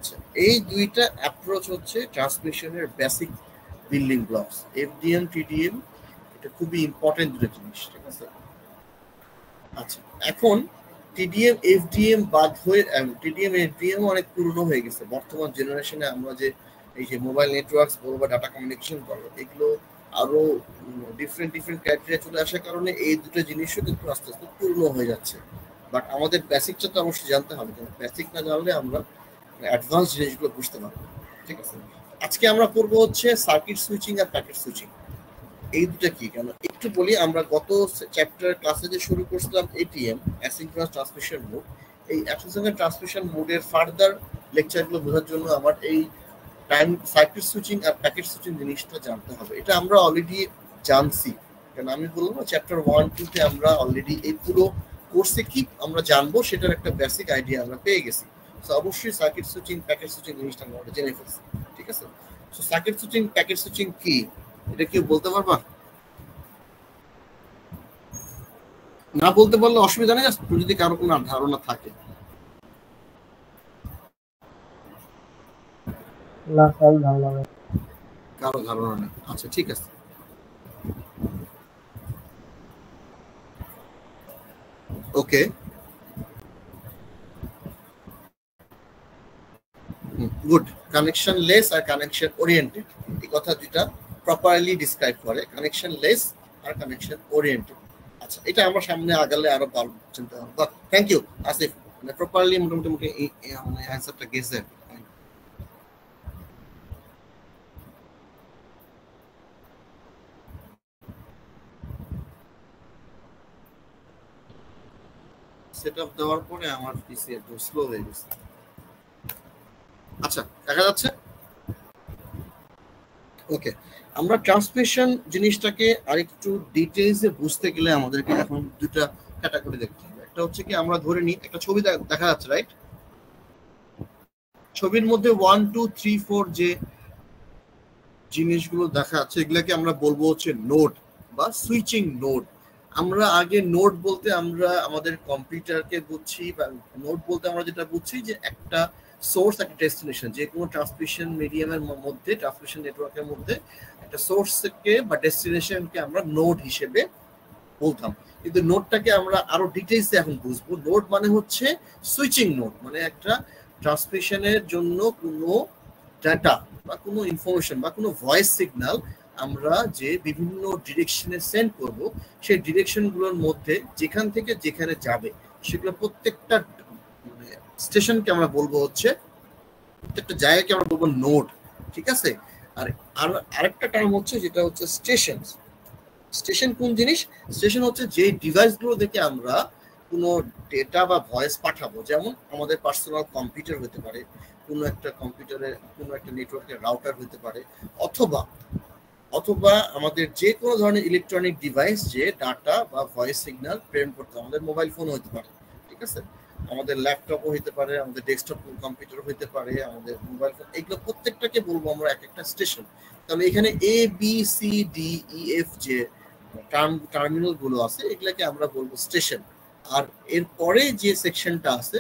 আচ্ছা, এই দুইটা অ্যাপ্রোচ হচ্ছে ট্রান্সমিশনের basic building blocks. FDM TDM এটা খুবই ইম্পর্টেন্ট দুটো জিনিস, ঠিক আছে। আচ্ছা, এখন টিডিএম এফডিএম বাদ হয়ে টিডিএম এফডিএম অনেক পুরনো হয়ে গেছে। বর্তমান জেনারেশনে আমরা যে এই যে মোবাইল নেটওয়ার্কস বলবো বা ডাটা কমিউনিকেশন বলবো, এগুলো আরো ডিফারেন্ট ক্রাইটেরিয়া চলে আসার কারণে এই দুটো জিনিসও কিন্তু আস্তে আস্তে পুরনো হয়ে যাচ্ছে। বাট আমাদের বেসিকটা তো অবশ্যই জানতে হবে, কারণ বেসিক না জানলে আমরা অ্যাডভান্স জিনিসগুলো বুঝতে পারবো, ঠিক আছে। আজকে আমরা পড়বো হচ্ছে সার্কিট সুইচিং আর প্যাকেট সুইচিং। এই দুটো কি, কেন একটু বলি। আমরা গত চ্যাপ্টার ক্লাসে যে শুরু করছিলাম এটিএম, অ্যাসিঙ্ক্রোনাস ট্রান্সমিশন মোড, এই অ্যাসিঙ্ক্রোনাস ট্রান্সমিশন মোডের ফার্দার লেকচারগুলো বোঝার জন্য আমার এই টাইম সার্কিট সুইচিং আর প্যাকেট সুইচিং জিনিসটা জানতে হবে। এটা আমরা অলরেডি জানছি, কারণ আমি বলবো চ্যাপ্টার 1-2 তে আমরা অলরেডি এই পুরো কোর্সে কি আমরা জানবো সেটার একটা বেসিক আইডিয়া আমরা পেয়ে গেছি। সো অবশ্যই সার্কিট সুইচিং প্যাকেট সুইচিং জিনিসটা আমরা জেনে ফেলছি, ঠিক আছে। So circuit switching packet switching কি, এটা কেউ বলতে পারবা? না বলতে পারলে অসুবিধা নেই, যদি কারো কোনো ধারণা থাকে। না কারো ধারণা নেই। কারো ধারণা নেই, আচ্ছা ঠিক আছে। ওকে, গুড। কানেকশন লেস আর কানেকশন ওরিয়েন্টেড, এই কথা দুটা প্রপারলি ডিসক্রাইব করে, কানেকশন লেস আর কানেকশন ওরিয়েন্টেড। আচ্ছা, এটা আমরা সামনে আগালে আরো ভালো চিন্তা করব। থ্যাংক ইউ আসিফ, মানে প্রপারলি মোটামুটি মানে অ্যানসারটা গেছে। সেটআপ দেওয়ার পরে আমার পিসি একটু স্লো হয়ে গেছে। আচ্ছা, দেখা যাচ্ছে? ওকে, আমরা ট্রান্সমিশন জিনিসটাকে আরেকটু ডিটেইলসে বুঝতে গেলে আমাদেরকে এখন দুটো ক্যাটাগরি দেখতে হবে। একটা হচ্ছে কি, আমরা ধরে নিই একটা ছবি দেখা যাচ্ছে, রাইট? ছবির মধ্যে 1 2 3 4 যে জিনিসগুলো দেখা যাচ্ছে এগুলাকে আমরা বলবো হচ্ছে নোড বা সুইচিং নোড। আমরা আগে নোড বলতে আমরা আমাদের কম্পিউটারকে বুঝছি, বা নোড বলতে আমরা যেটা বুঝছি যে একটা সোর্স একটা ডেস্টিনেশন, যে কোনো ট্রান্সমিশন মিডিয়ামের মধ্যে, ট্রান্সমিশন নেটওয়ার্কের মধ্যে একটা সোর্সকে বা ডেস্টিনেশনকে আমরা নোড হিসেবে বলতাম। কিন্তু নোডটাকে আমরা আরো ডিটেইলসে এখন বুঝবো। নোড মানে হচ্ছে সুইচিং নোড, মানে একটা ট্রান্সমিশনের জন্য কোনো ডাটা বা কোনো ইনফরমেশন বা কোনো ভয়েস সিগন্যাল আমরা যে বিভিন্ন ডিরেকশনে সেন্ড করব, সেই ডিরেকশনগুলোর মধ্যে যেখান থেকে যেখানে যাবে সেগুলো প্রত্যেকটা স্টেশনকে আমরা বলবো হচ্ছে, প্রত্যেকটা জায়গাকে আমরা বলবো নোড, ঠিক আছে। আর আরেকটা টার্ম হচ্ছে যেটা হচ্ছে স্টেশন। স্টেশন কোন জিনিস? স্টেশন হচ্ছে যে ডিভাইসগুলো থেকে আমরা কোনো ডেটা বা ভয়েস পাঠাবো, যেমন আমাদের পার্সোনাল কম্পিউটার হতে পারে, কোনো একটা কম্পিউটারে কোনো একটা নেটওয়ার্কের রাউটার হতে পারে, অথবা আমাদের যে কোনো ধরনের ইলেকট্রনিক ডিভাইস যে ডাটা বা ভয়েস সিগন্যাল প্রেরণ করতে, আমাদের মোবাইল ফোন হতে পারে, ঠিক আছে, আমাদের ল্যাপটপও হতে পারে, আমাদের ডেস্কটপ কম্পিউটার হতে পারে, আমাদের মোবাইল ফোন, এগুলো প্রত্যেকটাকে বলবো আমরা এক একটা স্টেশন। তাহলে এখানে A B C D E F যে টার্মিনাল গুলো আছে এগুলাকে আমরা বলবো স্টেশন। আর এর পরে যে সেকশনটা আছে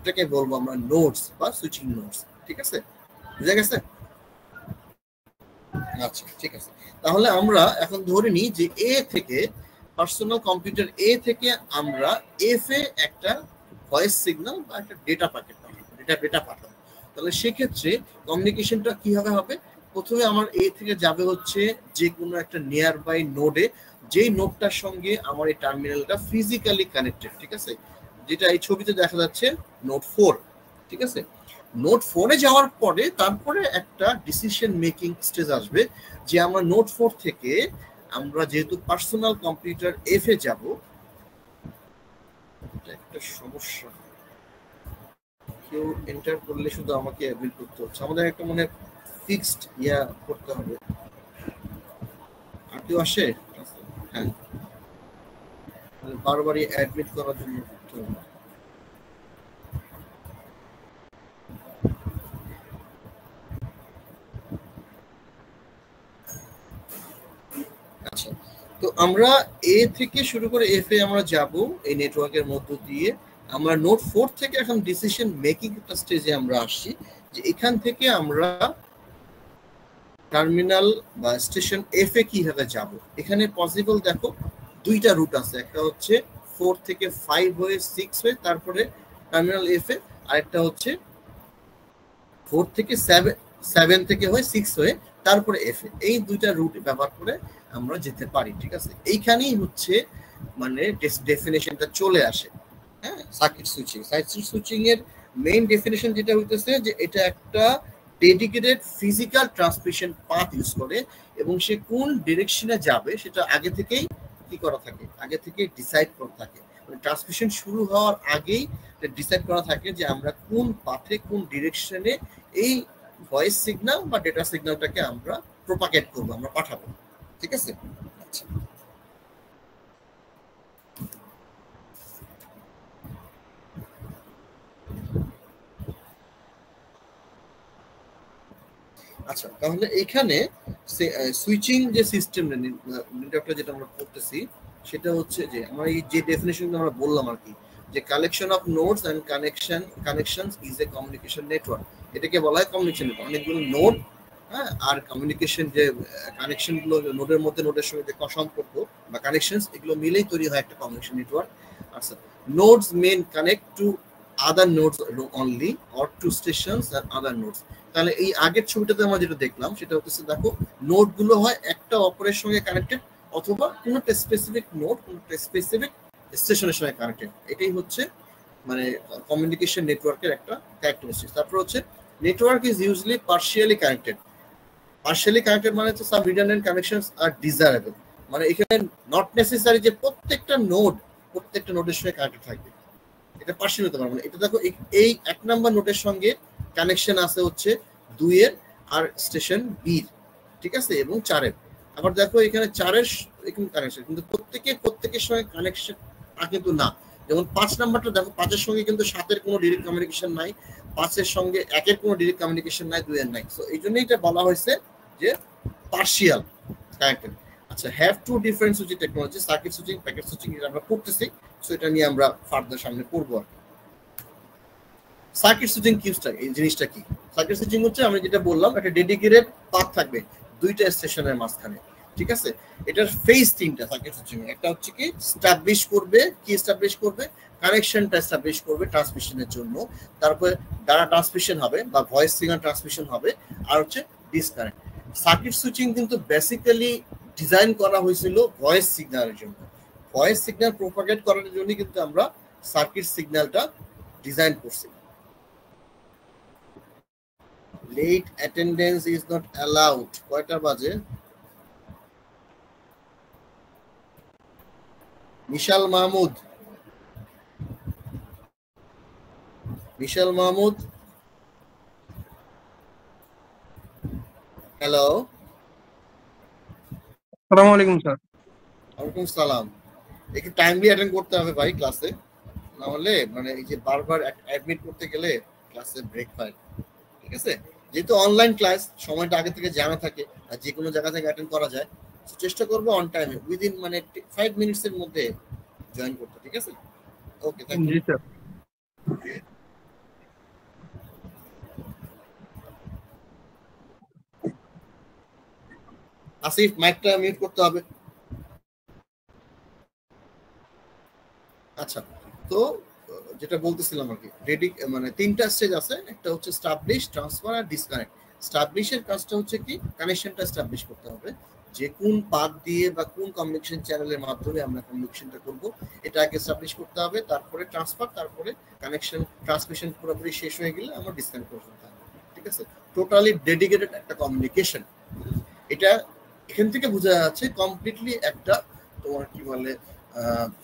এটাকে বলবো আমরা নোডস বা সুইচিং নোডস, ঠিক আছে, বুঝা গেছে? আচ্ছা ঠিক আছে, তাহলে আমরা এখন ধরে নিই যে এ থেকে, পার্সোনাল কম্পিউটার এ থেকে আমরা এফ এ একটা ভয়েস সিগন্যাল বা একটা ডেটা প্যাকেট পাঠাবো। তাহলে সেক্ষেত্রে কমিউনিকেশনটা কিভাবে হবে? প্রথমে আমার এ থেকে যাবে হচ্ছে যে কোনো একটা নিয়ার বাই নোডে, যেই নোডটার সঙ্গে আমার এই টার্মিনালটা ফিজিক্যালি কানেক্টেড, ঠিক আছে, যেটা এই ছবিতে দেখা যাচ্ছে নোড 4, ঠিক আছে। নোড 4 এ যাওয়ার পরে তারপরে একটা ডিসিশন মেকিং স্টেজ আসবে, যে আমরা নোড 4 থেকে আমরা যেহেতু পার্সোনাল কম্পিউটার এফ এ যাব, এটা একটা সমস্যা, কেউ এন্টার করলে শুধু আমাকে অ্যাডমিট করতে হচ্ছে, আমাদের একটা মনে ফিক্সড করতে হবে। আর কেউ আসে? হ্যাঁ, বারবারই অ্যাডমিট করার জন্য করতে হবে। আচ্ছা, তো আমরা এ থেকে শুরু করে এফ এ আমরা যাব এই নেটওয়ার্কের মধ্য দিয়ে। আমরা নোড 4 থেকে এখন ডিসিশন মেকিং একটা স্টেজে আমরা আসছি, যে এখান থেকে আমরা টার্মিনাল বা স্টেশন এফ এ কিভাবে যাব। এখানে পসিবল দেখো দুইটা রুট আছে, একটা হচ্ছে 4 থেকে 5 হয়ে 6 হয়ে তারপরে টার্মিনাল এফ এ, আরেকটা হচ্ছে 4 থেকে 7 থেকে হয়ে 6 হয়ে তারপরে এফ এ। এই দুইটা রুট ব্যবহার করে আমরা যেতে পারি, ঠিক আছে। এইখানেই হচ্ছে মানে ডেফিনেশনটা চলে আসে। হ্যাঁ, সার্কিট সুইচিং এর মেইন ডেফিনেশন যেটা হইতেছে যে এটা একটা dedicated physical transmission path use করে এবং সে কোন ডিরেকশনে যাবে সেটা আগে থেকেই কি করা থাকে, আগে থেকে ডিসাইড করা থাকে। মানে ট্রান্সমিশন শুরু হওয়ার আগেই ডিসাইড করা থাকে যে আমরা কোন পাথে কোন ডিরেকশনে এই ভয়েস সিগন্যাল বা ডেটা সিগন্যালটাকে আমরা প্রপাগেট করবো, আমরা পাঠাবো, ঠিক আছে। আচ্ছা, আচ্ছা তাহলে এখানে সুইচিং যে সিস্টেম নেটওয়ার্কটা যেটা আমরা করতেছি সেটা হচ্ছে যে আমরা এই যে ডেফিনেশন আমরা বললাম আর কি, যে collection of nodes and connections is a communication network. এটাকে বলা হয় কমিউনিকেশন নেটওয়ার্ক। অনেকগুলো নোড, হ্যাঁ, আর কমিউনিকেশন যে কানেকশন গুলো নোডের মধ্যে নোডের সঙ্গে যে সম্পর্ক বা কানেকশনস, এগুলো মিলেই তৈরি হয় একটা কমিউনিকেশন নেটওয়ার্ক। আচ্ছা, nodes may connect to other nodes only or to stations আর আদার নোডস। তাহলে এই আগের ছবিটাতে আমরা যেটা দেখলাম সেটা হচ্ছে দেখো নোড গুলো হয় একটা অপরের সঙ্গে কানেক্টেড অথবা কোনো স্পেসিফিক নোড কোনো স্পেসিফিক স্টেশনের সঙ্গে কানেক্টেড। এটাই হচ্ছে মানে কমিউনিকেশন নেটওয়ার্কের একটা ক্যারেক্টারিস্টিক্স। তারপর হচ্ছে network is usually partially connected. Partially connected মানে হচ্ছে সাম রিডান্ডেন্ট কানেকশনস আর ডিজায়ারেবল। মানে এখানে নট নেসেসারি যে প্রত্যেকটা নোডের সঙ্গে কানেক্টেড থাকবে, এটা পার্শিয়াল হতে পারে। মানে এটা দেখো এই 1 নাম্বার নোডের সঙ্গে কানেকশন আছে হচ্ছে 2 এর আর স্টেশন বি, ঠিক আছে, এবং 4 এর। আবার দেখো এখানে 4 এর এরকম কানেকশন, কিন্তু প্রত্যেকের সঙ্গে কানেকশন কিন্তু না। যেমন 5 নাম্বারটা দেখো, 5 এর সঙ্গে কিন্তু 7 এর কোনো ডাইরেক্ট কমিউনিকেশন নাই, 5 এর সঙ্গে 1 এর কোনো ডাইরেক্ট কমিউনিকেশন নাই, 2 এর নাই। সো এই জন্যই এটা বলা হয়েছে যে পার্শিয়াল কানেক্টেড। আচ্ছা, have to different switching technology, circuit switching, packet switching, এটা আমরা পড়তেছি। সো এটা নিয়ে আমরা ফার্দার সামনে পড়বো আর কি। সার্কিট সুইচিং কিউসটা এই জিনিসটা কি? সার্কিট সুইচিং হচ্ছে আমি যেটা বললাম একটা ডেডিকেটেড পাথ থাকবে দুইটা স্টেশনের মাঝখানে, ঠিক আছে। এটার ফেজ 3টা সার্কিট সুইচিং। একটা হচ্ছে কি এস্টাবলিশ করবে, কি এস্টাবলিশ করবে, কানেকশনটা এস্টাবলিশ করবে ট্রান্সমিশনের জন্য, তারপরে ডাটা ট্রান্সমিশন হবে বা ভয়েস সিগন্যাল ট্রান্সমিশন হবে, আর হচ্ছে ডিসকানেক্ট। সার্কিট সুইচিং কিন্তু বেসিক্যালি ডিজাইন করা হয়েছিল ভয়েস সিগন্যালের জন্য। ভয়েস সিগন্যাল প্রপাগেট করার জন্য কিন্তু আমরা সার্কিট সিগন্যালটা ডিজাইন করছি। Late attendance is not allowed. কয়টা বাজে? মিশাল মাহমুদ, হ্যালো। আসসালামু আলাইকুম স্যার। ওয়ালাইকুম সালাম। একটু টাইমলি অ্যাটেন্ড করতে হবে ভাই ক্লাসে, না হলে মানে এই যে বারবার অ্যাডমিট করতে গেলে ক্লাসে ব্রেক হয়, ঠিক আছে। যেহেতু অনলাইন ক্লাস সময়টা আগে থেকে জানা থাকে আর যে কোনো জায়গা থেকে অ্যাটেন্ড করা যায়, চেষ্টা করবো অন টাইমে উইদিন মানে 5 মিনিটসের মধ্যে জয়েন করতে, ঠিক আছে। Okay, thank you. জি স্যার। আসিফ, মাইকটা মিউট করতে হবে। আচ্ছা, তো যেটা বলতেছিলাম আর কি, মানে 3টা স্টেজ আছে। একটা হচ্ছে স্টাবলিশ, ট্রান্সফার আর ডিসকানেক্ট। স্টাবলিশের কাজটা হচ্ছে কি কানেকশনটা স্টাবলিশ করতে হবে, যে কোন পাথ দিয়ে বা কোন কমিউনিকেশন চ্যানেলের মাধ্যমে আমরা কমিউনিকেশনটা করব, এটা আগে স্টাবলিশ করতে হবে। তারপরে ট্রান্সফার, তারপরে কানেকশন ট্রান্সমিশন পুরোপুরি শেষ হয়ে গেলে আমরা ডিসকানেক্ট করে ফেলতে হবে, ঠিক আছে। টোটালি ডেডিকেটেড একটা কমিউনিকেশন। এটা এখান থেকে বোঝা যাচ্ছে কমপ্লিটলি একটা তোমার কি বলে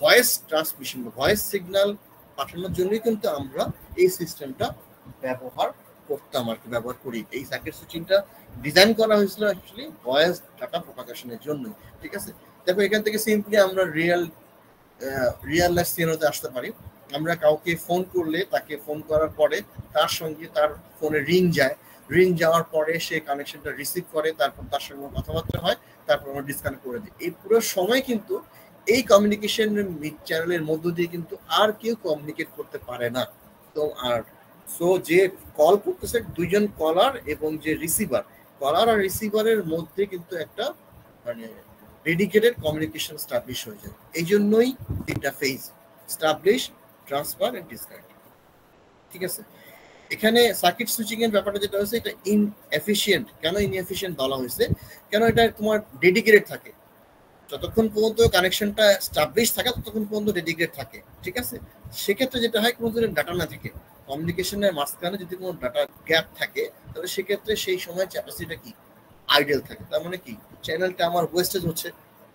ভয়েস ট্রান্সমিশন, ভয়েস সিগন্যাল পাঠানোর জন্যই কিন্তু আমরা এই সিস্টেমটা ব্যবহার করতাম আর কি, ব্যবহার করি। এই সার্কিট সুইচিংটা ডিজাইন করা হয়েছিল অ্যাকচুয়ালি ভয়েস ডাটা প্রপাগেশনের জন্য, ঠিক আছে। দেখো এখান থেকে সিম্পলি আমরা রিয়েল লাইফ সিনারিওতে আসতে পারি। আমরা কাউকে ফোন করলে তাকে ফোন করার পরে তার সঙ্গে তার ফোনে রিং যাওয়ার পরে সে কানেকশনটা রিসিভ করে, তারপর তার সঙ্গে কথাবার্তা হয়, তারপর আমরা ডিসকানেক্ট করে দিই। এই পুরো সময় কিন্তু এই কমিউনিকেশন চ্যানেলের মধ্য দিয়ে কিন্তু আর কেউ কমিউনিকেট করতে পারে না। তো আর সো যে কল করতেছে দুইজন কলার এবং যে রিসিভার, কলার আর রিসিভারের মধ্যে কিন্তু একটা মানে ডেডিকেটেড কমিউনিকেশন স্টাবলিশ হয়ে যায়। এই জন্যই তিনটা phase: establish, transfer and disconnect. ঠিক আছে, এখানে সার্কিট সুইচিং এর ব্যাপারটা যেটা হচ্ছে, এটা ইনএফিশিয়েন্ট। কেন ইনএফিশিয়েন্ট বলা হয়েছে? কেন এটা তোমার ডেডিকেটেড থাকে, যতক্ষণ পর্যন্ত কানেকশনটা স্টাবলিশ থাকে ততক্ষণ পর্যন্ত ডেডিকেটেড থাকে। ঠিক আছে, সেক্ষেত্রে যেটা হয়, কোনো ধরনের ডাটা না থাকে, কমিউনিকেশনের মাঝখানে যদি কোনো ডাটা গ্যাপ থাকে, তাহলে সেক্ষেত্রে সেই সময় ক্যাপাসিটিটা কি আইডেল থাকে। তার মানে কি, চ্যানেলটা আমার ওয়েস্টেজ হচ্ছে,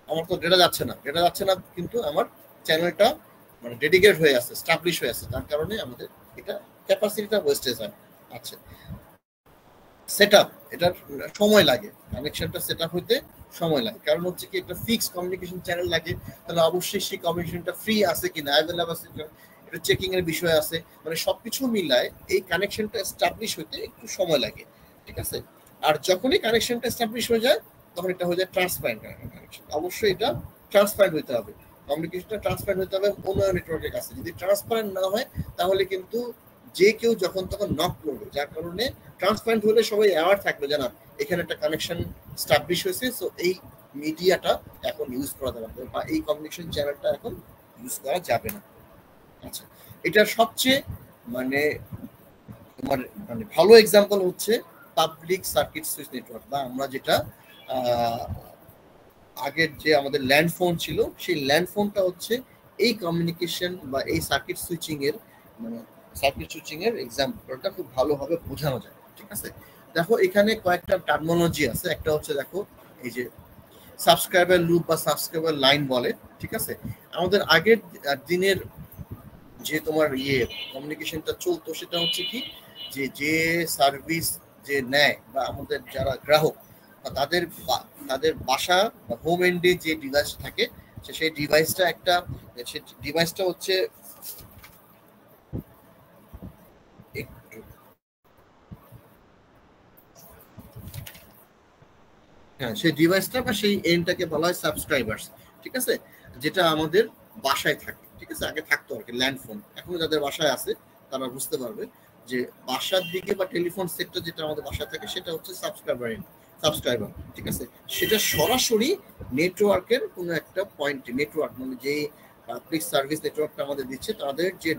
আমার তো ডেটা যাচ্ছে না, কিন্তু আমার চ্যানেলটা মানে ডেডিকেটেড হয়ে আছে, স্টাবলিশ হয়ে আছে, তার কারণে আমাদের এটা ক্যাপাসিটিটা ওয়েস্টেজ হয়। আচ্ছা, সেট আপ, এটার সময় লাগে, কানেকশনটা সেট আপ হইতে সময় লাগে। কারণ হচ্ছে কি, একটা ফিক্স কমিউনিকেশন চ্যানেল লাগে, তাহলে অবশ্যই সেই কমিউনিকেশনটা ফ্রি আছে কিনা, অ্যাভেলেবল আছে কিনা, এটা চেকিং এর বিষয় আছে। মানে সবকিছু মিলায় এই কানেকশনটা এস্টাবলিশ হইতে একটু সময় লাগে। ঠিক আছে, আর যখনই কানেকশনটা এস্টাবলিশ হয়ে যায়, তখন এটা হয়ে যায় ট্রান্সপারেন্ট কানেকশন। অবশ্যই এটা ট্রান্সপারেন্ট হইতে হবে, কমিউনিকেশনটা ট্রান্সপারেন্ট হইতে হবে অন্য নেটওয়ার্কের কাছে। যদি ট্রান্সপারেন্ট না হয়, তাহলে কিন্তু যে কেউ যখন তখন নক করবে, যার কারণে ট্রান্সপারেন্ট হলে সবাই অ্যাওয়ার থাকবে যে না, এখানে একটা কানেকশন স্টাবলিশ হয়েছে, সো এই মিডিয়াটা এখন ইউজ করা যাবে বা এই কমিউনিকেশন চ্যানেলটা এখন ইউজ করা যাবে না। আচ্ছা, এটার সবচেয়ে মানে তোমার মানে ভালো এক্সাম্পল হচ্ছে পাবলিক সার্কিট সুইচ নেটওয়ার্ক, বা আমরা যেটা আগের যে আমাদের ল্যান্ড ফোন ছিল, সেই ল্যান্ড ফোনটা হচ্ছে এই কমিউনিকেশন বা এই সার্কিট সুইচিং এর মানে সার্কিট সুইচিং এর এক্সাম্পলটা খুব ভালোভাবে বোঝানো যায়। ঠিক আছে, দেখো এখানে কয়েকটা টার্মিনোলজি আছে। একটা হচ্ছে দেখো এই যে সাবস্ক্রাইবার লুপ বা সাবস্ক্রাইবার লাইন বলে। ঠিক আছে, আমাদের আগের দিনের যে তোমার কমিউনিকেশনটা চলতো, সেটা হচ্ছে কি, যে সার্ভিস যে নেয় বা আমাদের যারা গ্রাহক, তাদের তাদের বাসা বা হোম এন্ডে যে ডিভাইস থাকে, সেই ডিভাইসটা হচ্ছে হ্যাঁ, সেই ডিভাইসটা বা সেই এন্ডটাকে বলা হয় সাবস্ক্রাইবার্স। ঠিক আছে, যেটা আমাদের বাসায় থাকে। ঠিক আছে, আগে থাকতো আর কি ল্যান্ড ফোন, এখনো যাদের বাসায় আছে তারা বুঝতে পারবে যে বাসার দিকে বা টেলিফোন সেক্টর যেটা আমাদের বাসায় থাকে, সেটা হচ্ছে সাবস্ক্রাইবার। ঠিক আছে, সেটা সরাসরি নেটওয়ার্কের কোনো একটা পয়েন্টে, নেটওয়ার্ক মানে যে পাবলিক সার্ভিস নেটওয়ার্কটা আমাদের দিচ্ছে, তাদের যে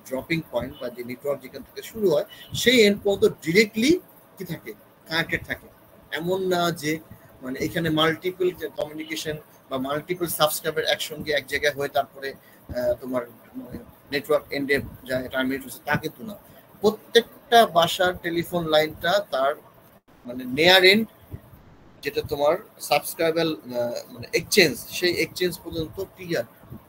ড্রপিং পয়েন্ট বা যে নেটওয়ার্ক যেখান থেকে শুরু হয়, সেই এন্ড পর্যন্ত ডিরেক্টলি কি থাকে, কানেক্টেড থাকে। এমন না যে মানে এখানে মাল্টিপল কমিউনিকেশন বা মাল্টিপল সাবস্ক্রাইবার একসঙ্গে এক জায়গায় হয়ে তারপরে তোমার নেটওয়ার্ক এন্ডে যায় টার্মিনেট হচ্ছে, তা কিন্তু না। প্রত্যেকটা বাসার টেলিফোন লাইনটা তার মানে নেয়ার এন্ড, যেটা তোমার সাবস্ক্রাইবার মানে এক্সচেঞ্জ, সেই এক্সচেঞ্জ পর্যন্ত ক্লিয়ার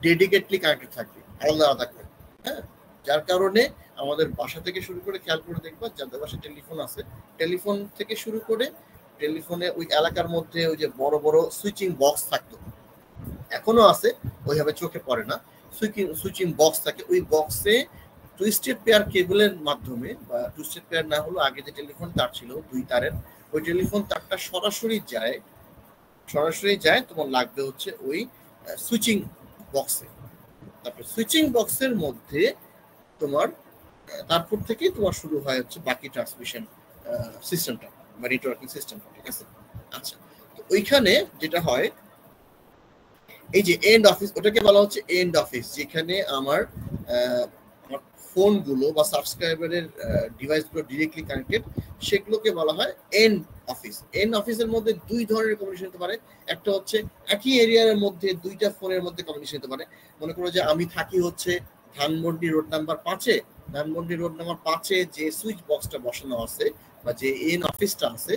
ডেডিকেটলি কানেক্টেড থাকবে, আলাদা আলাদা করে। হ্যাঁ, যার কারণে আমাদের বাসা থেকে শুরু করে খেয়াল করে দেখবা, যাদের বাসায় টেলিফোন আছে, টেলিফোন থেকে শুরু করে টেলিফোনে ওই এলাকার মধ্যে ওই যে বড় বড় সুইচিং বক্স থাকতো, এখনো আছে, ওইভাবে চোখে পড়ে না, সুইচিং বক্স থাকে। ওই বক্সে টুইস্টেড পেয়ার কেবলের মাধ্যমে, বা টুইস্টেড পেয়ার না হলো আগে যে টেলিফোন তার ছিল 2 তারের, ওই টেলিফোন তারটা সরাসরি যায় তোমার লাগবে হচ্ছে ওই সুইচিং বক্সে। তারপর সুইচিং বক্সের মধ্যে তোমার তারপর থেকেই তোমার শুরু হয় হচ্ছে বাকি ট্রান্সমিশন সিস্টেমটা বা নেটওয়ার্কিং সিস্টেমটা। ঠিক আছে, আচ্ছা, তো ওইখানে যেটা হয়, এই যে এন্ড অফিস, ওটাকে বলা হচ্ছে এন্ড অফিস, যেখানে আমার ফোনগুলো বা সাবস্ক্রাইবারের ডিভাইসগুলো ডিরেক্টলি কানেক্টেড, সেগুলোকে বলা হয় এন্ড অফিস। এন্ড অফিসের মধ্যে 2 ধরনের কমিউনিকেশন হতে পারে। একটা হচ্ছে একই এরিয়ার মধ্যে 2টা ফোনের মধ্যে কমিউনিকেশন হতে পারে। মনে করো যে আমি থাকি হচ্ছে ধানমন্ডি রোড নাম্বার 5-এ, ধানমন্ডি রোড নাম্বার 5-এ যে সুইচ বক্সটা বসানো আছে বা যে এন্ড অফিসটা আছে,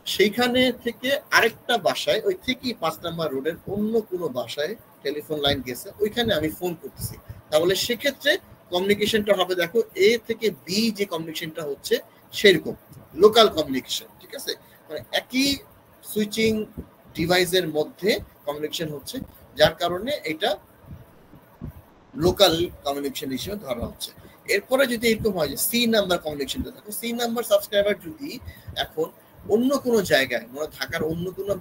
সেইখানে থেকে আরেকটা বাসায়, ওই থেকেই 5 নাম্বার রোডের অন্য কোনো বাসায় টেলিফোন লাইন গেছে, ওইখানে আমি ফোন করতেছি। তাহলে সেক্ষেত্রে কমিউনিকেশনটা হবে, দেখো এ থেকে বি যে কমিউনিকেশনটা হচ্ছে সেরকম লোকাল কমিউনিকেশন। ঠিক আছে, মানে একই সুইচিং ডিভাইসের মধ্যে কমিউনিকেশন হচ্ছে, যার কারণে এটা লোকাল কমিউনিকেশন হিসেবে ধরা হচ্ছে। এরপরে যদি এরকম হয় যে সি নাম্বার কমিউনিকেশনটা, দেখো সি নাম্বার সাবস্ক্রাইবার যদি এখন অন্য কোনো জায়গায়, মানে ঢাকার অন্য কোনো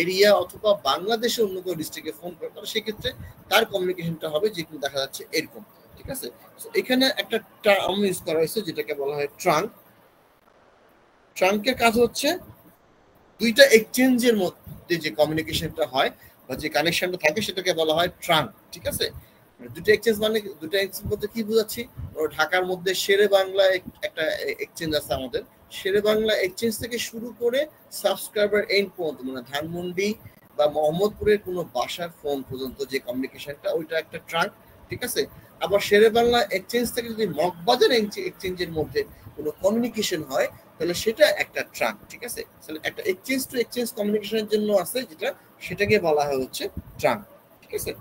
এরিয়া অথবা বাংলাদেশের অন্য কোনো ডিস্ট্রিক্টে ফোন করে, তাহলে সেক্ষেত্রে তার কমিউনিকেশনটা হবে যেগুলো দেখা যাচ্ছে এরকম। ঠিক আছে। এখানে একটা টার্ম ইউজ করা হয়েছে যেটাকে বলা হয় ট্রাঙ্ক। ট্রাঙ্কের কাজ হচ্ছে দুইটা এক্সচেঞ্জের মধ্যে যে কমিউনিকেশনটা হয় বা যে কানেকশনটা থাকে সেটাকে বলা হয় ট্রাঙ্ক, ঠিক আছে। দুটো এক্সচেঞ্জ মানে দুটো এক্সচেঞ্জ বলতে কি বোঝাচ্ছি, ঢাকার মধ্যে শেরে বাংলা একটা এক্সচেঞ্জ আছে আমাদের, শেরে বাংলা এক্সচেঞ্জ থেকে শুরু করে সাবস্ক্রাইবার এন্ড পর্যন্ত মানে ধানমন্ডি বা মোহাম্মদপুরের কোনো বাসার ফোন পর্যন্ত যে কমিউনিকেশনটা ওইটা একটা ট্রাঙ্ক, ঠিক আছে। আবার শেরে বাংলা এক্সচেঞ্জ থেকে যদি মগবাজার এক্সচেঞ্জের মধ্যে কোনো কমিউনিকেশন হয় তাহলে সেটা একটা ট্রাঙ্ক, ঠিক আছে। তাহলে একটা এক্সচেঞ্জ টু এক্সচেঞ্জ কমিউনিকেশনের জন্য আছে যেটা, সেটাকে বলা হয় হচ্ছে ট্রাঙ্ক, ঠিক আছে।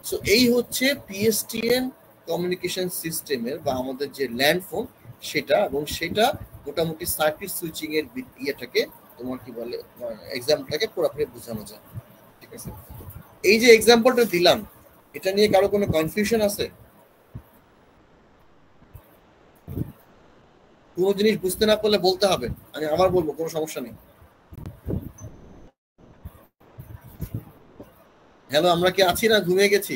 সো এই হচ্ছে পিএসটিএন কমিউনিকেশন সিস্টেমের বা আমাদের যে ল্যান্ড ফোন সেটা, এবং সেটা মোটামুটি সার্কিট সুইচিং এর ইয়েটাকে তোমার কি বলে এক্সাম্পলটাকে পুরোপুরি বোঝানো যায়, ঠিক আছে। এই যে এক্সাম্পলটা দিলাম এটা নিয়ে কারো কোনো কনফিউশন আছে? কোনো জিনিস বুঝতে না পারলে বলতে হবে, আমি আবার বলবো, কোনো সমস্যা নেই। হ্যালো, আমরা কি আছি না ঘুমিয়ে গেছি?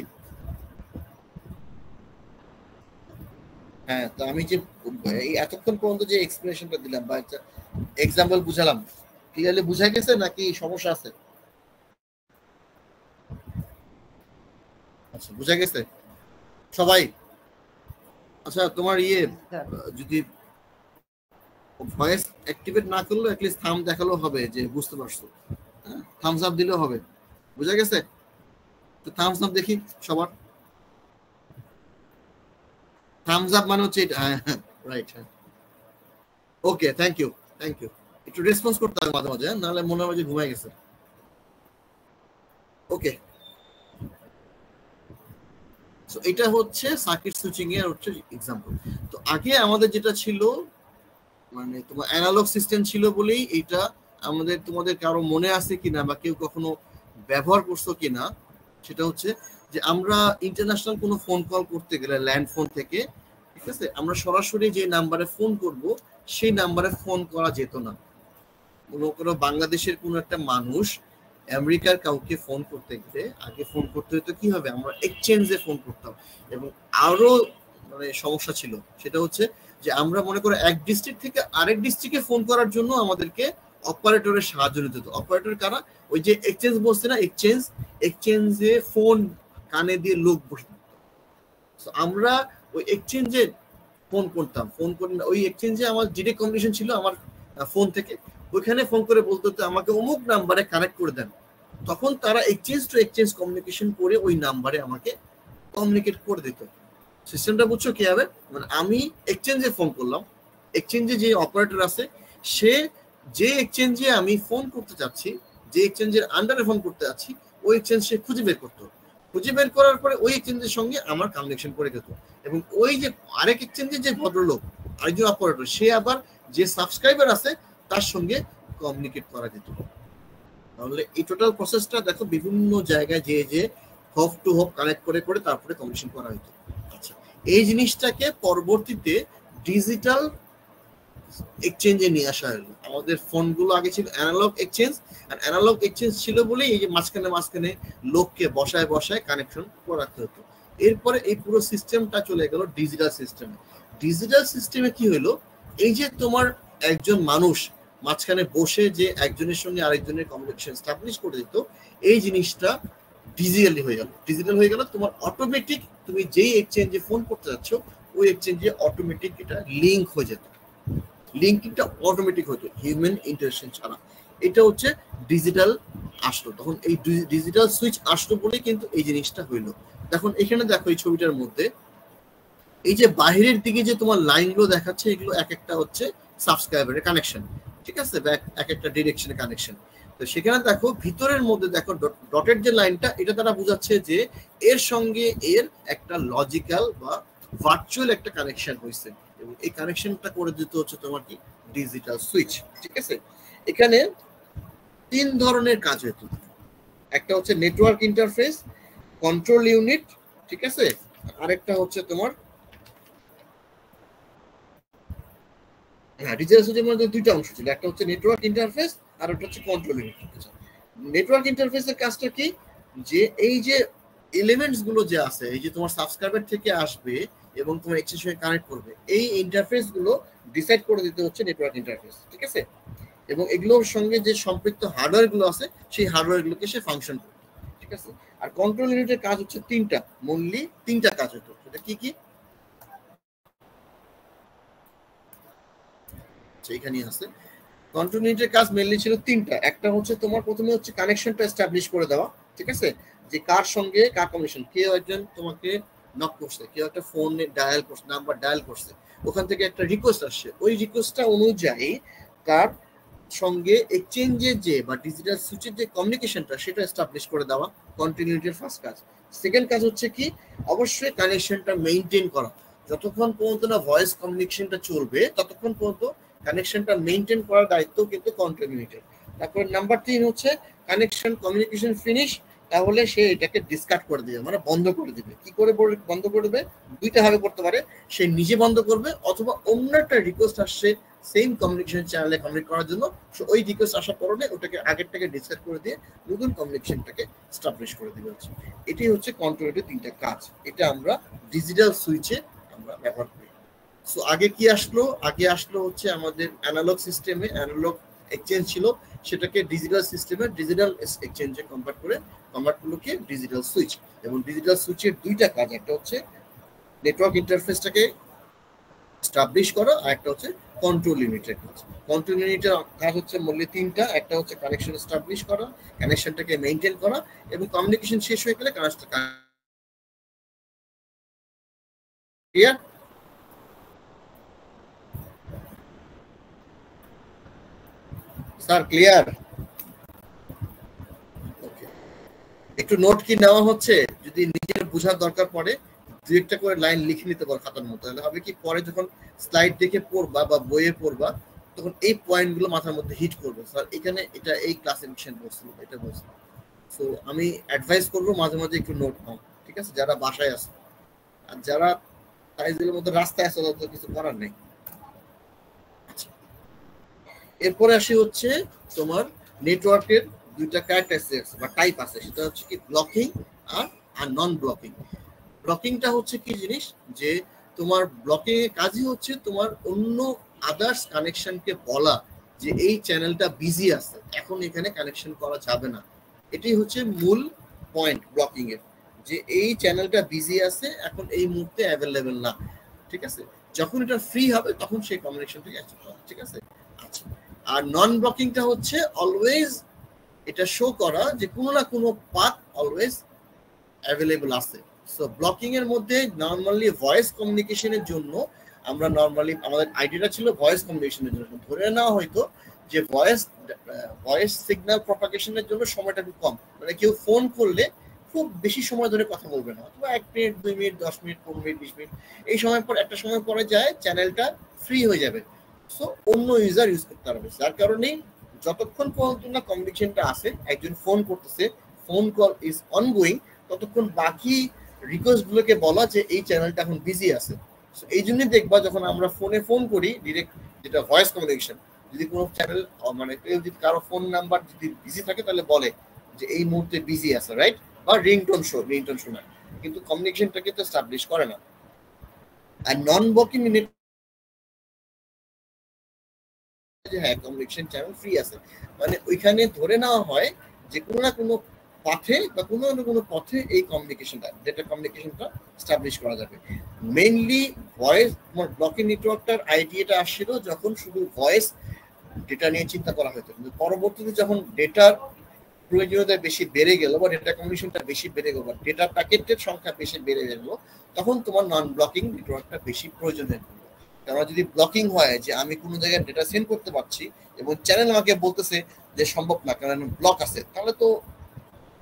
হ্যাঁ, তো আমি যে এই এতক্ষণ পর্যন্ত যে এক্সপ্লেনেশনটা দিলাম বা এক্সাম্পল বুঝালাম, ক্লিয়ারলি বুঝা গেছে নাকি সমস্যা আছে? আচ্ছা, বুঝা গেছে সবাই? আচ্ছা, তোমার যদি ভয়েস অ্যাক্টিভেট না করলেও অ্যাটলিস্ট থাম দেখালেও হবে যে বুঝতে পারছো, থামস আপ দিলেও হবে। বুঝা গেছে? তো থামস আপ দেখি সবার। থামস আপ মানে হচ্ছে রাইট, হ্যাঁ, ওকে, থ্যাংক ইউ, থ্যাংক ইউ। একটু রেসপন্স করতে হবে মাঝে মাঝে, নাহলে মনে হয় যে ঘুমাই গেছে। ওকে, সো এটা হচ্ছে সার্কিট সুইচিং এর হচ্ছে এক্সাম্পল। তো আগে আমাদের যেটা ছিল মানে তোমার অ্যানালগ সিস্টেম ছিল বলেই এটা আমাদের, তোমাদের কারো মনে আছে কিনা বা কেউ কখনো ব্যবহার করছো কিনা সেটা হচ্ছে যে আমরা ইন্টারন্যাশনাল কোনো ফোন কল করতে গেলে ল্যান্ড ফোন থেকে, ঠিক আছে, আমরা সরাসরি যে নাম্বারে ফোন করব সেই নাম্বারে ফোন করা যেত না। কোনো বাংলাদেশের কোনো একটা মানুষ আমেরিকার কাউকে ফোন করতে গেলে আগে ফোন করতে হতো কি হবে, আমরা এক্সচেঞ্জে ফোন করতাম। এবং আরো মানে সমস্যা ছিল, সেটা হচ্ছে যে আমরা মনে করো এক ডিস্ট্রিক্ট থেকে আরেক ডিস্ট্রিক্টে ফোন করার জন্য আমাদেরকে অপারেটরের সাহায্য নিতে হতো। অপারেটর কারা? ওই যে এক্সচেঞ্জ বলছে না, এক্সচেঞ্জে ফোন কানে দিয়ে লোক বসে। আমরা ওই এক্সচেঞ্জে ফোন করতাম, ফোন করে ওই এক্সচেঞ্জে আমার ডিরেক্ট কমিউনিকেশন ছিল আমার ফোন থেকে, ওইখানে ফোন করে বলতে হতো আমাকে অমুক নাম্বারে কানেক্ট করে দেন। তখন তারা এক্সচেঞ্জ টু এক্সচেঞ্জ কমিউনিকেশন করে ওই নাম্বারে আমাকে কমিউনিকেট করে দিত। সিস্টেমটা বুঝছো কি হবে? মানে আমি এক্সচেঞ্জে ফোন করলাম, এক্সচেঞ্জে যে অপারেটর আছে সে যে এক্সচেঞ্জে আমি ফোন করতে চাচ্ছি, যে এক্সচেঞ্জের আন্ডারে ফোন করতে যাচ্ছি, ওই এক্সচেঞ্জ সে খুঁজে বের করতো। খুঁজে বের করার পরে ওই এক্সচেঞ্জের সঙ্গে আমার কানেকশন করে দিত। এবং ওই যে আরেক এক্সচেঞ্জের যে ভদ্রলোক, আরেকজন অপারেটর, সে আবার যে সাবস্ক্রাইবার আছে তার সঙ্গে কমিউনিকেট করা যেত। তাহলে এই টোটাল প্রসেসটা দেখো বিভিন্ন জায়গায় যে হপ টু হপ কানেক্ট করে করে তারপরে কমিউনিকেশন করা হতো। আচ্ছা, এই জিনিসটাকে পরবর্তীতে ডিজিটাল এক্সচেঞ্জে নিয়ে আসা হলো। আমাদের ফোনগুলো আগে ছিল অ্যানালগ এক্সচেঞ্জ, আর অ্যানালগ এক্সচেঞ্জ ছিল বলেই এই যে মাঝখানে লোককে বসায় বসায় কানেকশন করাতে হতো। এরপরে এই পুরো সিস্টেমটা চলে গেল ডিজিটাল সিস্টেমে। ডিজিটাল সিস্টেমে কি হলো, এই যে তোমার একজন মানুষ মাঝখানে বসে যে একজনের সঙ্গে আরেকজনের কমিউনিকেশন এস্টাবলিশ করে দিত, এই জিনিসটা ডিজিটালি হয়ে গেল। ডিজিটাল হয়ে গেল, তোমার অটোমেটিক তুমি যেই এক্সচেঞ্জে ফোন করতে যাচ্ছ ওই এক্সচেঞ্জে অটোমেটিক এটা লিঙ্ক হয়ে যেত। লিঙ্কিংটা অটোমেটিক হতো হিউম্যান ইন্টারভেনশন ছাড়া। এটা হচ্ছে ডিজিটাল আসলো, তখন এই ডিজিটাল সুইচ আসলো বলে কিন্তু এই জিনিসটা হইলো। এখন এখানে দেখো এই ছবিটার মধ্যে এই যে বাহিরের দিকে যে তোমার লাইনগুলো দেখাচ্ছে এগুলো এক একটা হচ্ছে সাবস্ক্রাইবারের কানেকশন, ঠিক আছে, এক একটা ডিরেকশনের কানেকশন। তো সেখানে দেখো ভিতরের মধ্যে দেখো ডটের যে লাইনটা, এটা তারা বোঝাচ্ছে যে এর সঙ্গে এর একটা লজিক্যাল বা ভার্চুয়াল একটা কানেকশন হয়েছে, এবং এই কানেকশনটা করে দিতে হচ্ছে তোমার কি ডিজিটাল সুইচ, ঠিক আছে। এখানে তিন ধরনের কাজ হতো, একটা হচ্ছে নেটওয়ার্ক ইন্টারফেস, কন্ট্রোল ইউনিট, ঠিক আছে, আরেকটা হচ্ছে তোমার ডিজিটাল সুইচের মধ্যে দুইটা অংশ ছিল, একটা হচ্ছে নেটওয়ার্ক ইন্টারফেস আর একটা হচ্ছে কন্ট্রোল ইউনিট। নেটওয়ার্ক ইন্টারফেসের কাজটা কি, যে এই যে এলিমেন্টস গুলো যে আছে, এই যে তোমার সাবস্ক্রাইবার থেকে আসবে এবং তোমার এক্সচেঞ্জ সঙ্গে কানেক্ট করবে, এই ইন্টারফেস গুলো ডিসাইড করে দিতে হচ্ছে নেটওয়ার্ক ইন্টারফেস, ঠিক আছে? এবং এগুলোর সঙ্গে যে সম্পৃক্ত হার্ডওয়্যার গুলো আছে সেই হার্ডওয়্যার গুলোকে সে ফাংশন করবে, ঠিক আছে? আর কন্ট্রোল ইউনিটের কাজ হচ্ছে তিনটা, মেইনলি তিনটা কাজ হতো। সেটা কি কি এইখানেই আছে। কন্ট্রোল ইউনিটের কাজ মেইনলি ছিল তিনটা। একটা হচ্ছে তোমার প্রথমে হচ্ছে কানেকশনটা এস্টাবলিশ করে দেওয়া, ঠিক আছে? যে কার সঙ্গে কার কমিউনিকেশন, কেউ একজন তোমাকে নক করছে, কেউ একটা ফোনে ডায়াল করছে, নাম্বার ডায়াল করছে, ওখান থেকে একটা রিকোয়েস্ট আসছে, ওই রিকোয়েস্টটা অনুযায়ী কার সঙ্গে এক্সচেঞ্জের যে বা ডিজিটাল সুইচের যে কমিউনিকেশনটা সেটা এস্টাবলিশ করে দেওয়া কন্টিনিউটির ফার্স্ট কাজ। সেকেন্ড কাজ হচ্ছে কি, অবশ্যই কানেকশনটা মেইনটেইন করা। যতক্ষণ পর্যন্ত না ভয়েস কমিউনিকেশনটা চলবে ততক্ষণ পর্যন্ত কানেকশনটা মেইনটেইন করার দায়িত্ব কিন্তু কন্টিনিউটির। তারপর নাম্বার 3 হচ্ছে কানেকশন কমিউনিকেশন ফিনিশ, তাহলে সে এটাকে ডিসকার্ড করে দিবে, মানে বন্ধ করে দিবে। কি করে বন্ধ করে দেবে? দুইটা ভাবে করতে পারে, সে নিজে বন্ধ করবে অথবা অন্য একটা রিকোয়েস্ট আসছে সেম কমিউনিকেশন চ্যানেলে কমিউনিকেট করার জন্য, ওই রিকোয়েস্ট আসার কারণে ওটাকে আগেরটাকে ডিসকার্ড করে দিয়ে নতুন কমিউনিকেশনটাকে স্টাবলিশ করে দিবে হচ্ছে। এটাই হচ্ছে কন্ট্রোলের তিনটা কাজ। এটা আমরা ডিজিটাল সুইচে আমরা ব্যবহার করি। সো আগে কি আসলো? আগে আসলো হচ্ছে আমাদের অ্যানালগ সিস্টেমে অ্যানালগ এক্সচেঞ্জ ছিল, সেটাকে ডিজিটাল সিস্টেমে ডিজিটাল এক্সচেঞ্জে কনভার্ট করলো কি ডিজিটাল সুইচ। এবং ডিজিটাল সুইচের দুইটা কাজ, একটা হচ্ছে নেটওয়ার্ক ইন্টারফেসটাকে স্টাবলিশ করা, আর একটা হচ্ছে কন্ট্রোল ইউনিটের কাজ। কন্ট্রোল ইউনিটের কাজ হচ্ছে মূল্যে তিনটা, একটা হচ্ছে কানেকশন স্টাবলিশ করা, কানেকশনটাকে মেইনটেইন করা, এবং কমিউনিকেশন শেষ হয়ে গেলে connection clear. Sir clear? Okay, একটু নোট কি নেওয়া হচ্ছে? যদি নিজের বোঝার দরকার পড়ে দু একটা করে লাইন লিখে নিতে পারো খাতার মতো, তাহলে হবে কি পরে যখন স্লাইড দেখে পড়বা বা বইয়ে পড়বা তখন এই পয়েন্টগুলো মাথার মধ্যে হিট করবে, স্যার এখানে এটা এই ক্লাসিফিকেশন বলছিল, এটা বলছিল। সো আমি অ্যাডভাইস করবো মাঝে মাঝে একটু নোট নাও, ঠিক আছে? যারা বাসায় আছে, আর যারা সাইজের মধ্যে রাস্তায় আছে তাদের তো কিছু করার নেই। এরপরে আসি হচ্ছে তোমার নেটওয়ার্কের দুইটা ক্যারেক্টারিস্টিক্স বা টাইপ আছে, সেটা হচ্ছে কি ব্লকিং আর নন ব্লকিং। ব্লকিংটা হচ্ছে কি জিনিস, যে তোমার ব্লকিং এর কাজই হচ্ছে তোমার অন্য আদার্স কানেকশনকে বলা যে এই চ্যানেলটা বিজি আছে, এখন এখানে কানেকশন করা যাবে না। এটাই হচ্ছে মূল পয়েন্ট ব্লকিং এর, যে এই চ্যানেলটা বিজি আছে, এখন এই মুহূর্তে অ্যাভেলেবেল না, ঠিক আছে? যখন এটা ফ্রি হবে তখন সেই কমিউনিকেশনটাকে অ্যাকসেপ্ট করা, ঠিক আছে? আচ্ছা, আর নন ব্লকিংটা হচ্ছে অলওয়েজ এটা শো করা যে কোনো না কোনো পাথ অলওয়েজ অ্যাভেলেবল আছে। সো ব্লকিং এর মধ্যে নরমালি ভয়েস কমিউনিকেশনের জন্য আমরা নরমালি আমাদের আইডিয়াটা ছিল ভয়েস কমিউনিকেশনের জন্য, ধরে নেওয়া হয়তো যে ভয়েস সিগন্যাল প্রপাগেশনের জন্য সময়টা একটু কম, মানে কেউ ফোন করলে খুব বেশি সময় ধরে কথা বলবে না, অথবা 1 minute 2 minute 10 minute 15 minute 20 minute, এই সময় পর একটা সময় পরে যায় চ্যানেলটা ফ্রি হয়ে যাবে। সো অন্য ইউজার ইউজ করতে পারবে, যার কারণেই যতক্ষণ পর্যন্ত না কমিউনিকেশনটা আসে, একজন ফোন করতেছে, ফোন কল ইজ অনগোয়িং, ততক্ষণ বাকি রিকোয়েস্ট গুলোকে বলা যে এই চ্যানেলটা এখন বিজি আছে। এই জন্যই দেখবা যখন আমরা ফোনে ফোন করি ডিরেক্ট, যেটা ভয়েস কমিউনিকেশন, যদি কোনো চ্যানেল মানে যদি কারো ফোন নাম্বার যদি বিজি থাকে তাহলে বলে যে এই মুহূর্তে বিজি আছে, রাইট? বা রিংটোন শোনায়, কিন্তু কমিউনিকেশনটাকে তো এস্টাবলিশ করে না। আর নন ব্লকিং হ্যাঁ কমিউনিকেশন চ্যানেল ফ্রি আছে, মানে ওইখানে ধরে নেওয়া হয় যে কোনো না কোনো পাথে বা কোনো না কোনো পথে এই ডেটা কমিউনিকেশনটা এস্টাবলিশ করা যাবে। মেইনলি ভয়েস, তোমার ব্লকিং নেটওয়ার্কটার আইডিয়াটা আসছিল যখন শুধু ভয়েস ডেটা নিয়ে চিন্তা করা হতো, কিন্তু পরবর্তীতে যখন ডেটার প্রয়োজনীয়তা বেশি বেড়ে গেল বা ডেটা কমিউনিকেশনটা বেশি বেড়ে গেল বা ডেটা প্যাকেটের সংখ্যা বেশি বেড়ে গেল, তখন তোমার নন ব্লকিং নেটওয়ার্কটা বেশি প্রয়োজন হয়ে পড়লো। কারণ যদি ব্লকিং হয় যে আমি কোনো জায়গায় ডেটা সেন্ড করতে পারছি এবং চ্যানেল আমাকে বলতেছে যে সম্ভব না কারণ ব্লক আছে, তাহলে তো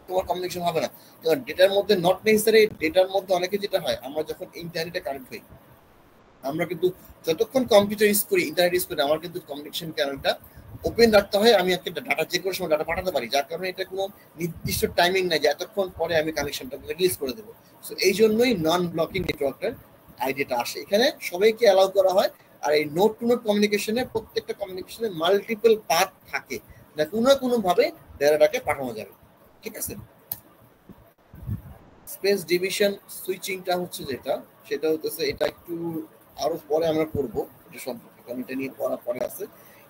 তোমার কমিউনিকেশন হবে না। কারণ ডেটার মধ্যে নট নেসেসারি, ডেটার মধ্যে অনেকে যেটা হয়, আমরা যখন ইন্টারনেটে কানেক্ট হই, আমরা কিন্তু যতক্ষণ কম্পিউটার ইউজ করি, ইন্টারনেট ইউজ করি, আমার কিন্তু কমিউনিকেশন চ্যানেলটা ওপেন রাখতে হয়, আমি একটা ডাটা যে কোনো সময় ডাটা পাঠাতে পারি, যার কারণে এটা কোনো নির্দিষ্ট টাইমিং নাই যে এতক্ষণ পরে আমি কানেকশনটা রিলিজ করে দেবো। সো এই জন্যই নন ব্লকিং নেটওয়ার্কটার আইডিয়াটা আসে, এখানে সবাইকে অ্যালাউ করা হয়। আর এই নোট টু নোট কমিউনিকেশনে প্রত্যেকটা কমিউনিকেশনে মাল্টিপল পাথ থাকে, না কোনো না কোনো ভাবে ডেটাটাকে পাঠানো যাবে, ঠিক আছে? স্পেস ডিভিশন সুইচিংটা হচ্ছে যেটা, সেটা হচ্ছে এটা একটু আরো পরে আমরা করবো এটা সম্পর্কে, কারণ এটা নিয়ে পড়া পরে আছে,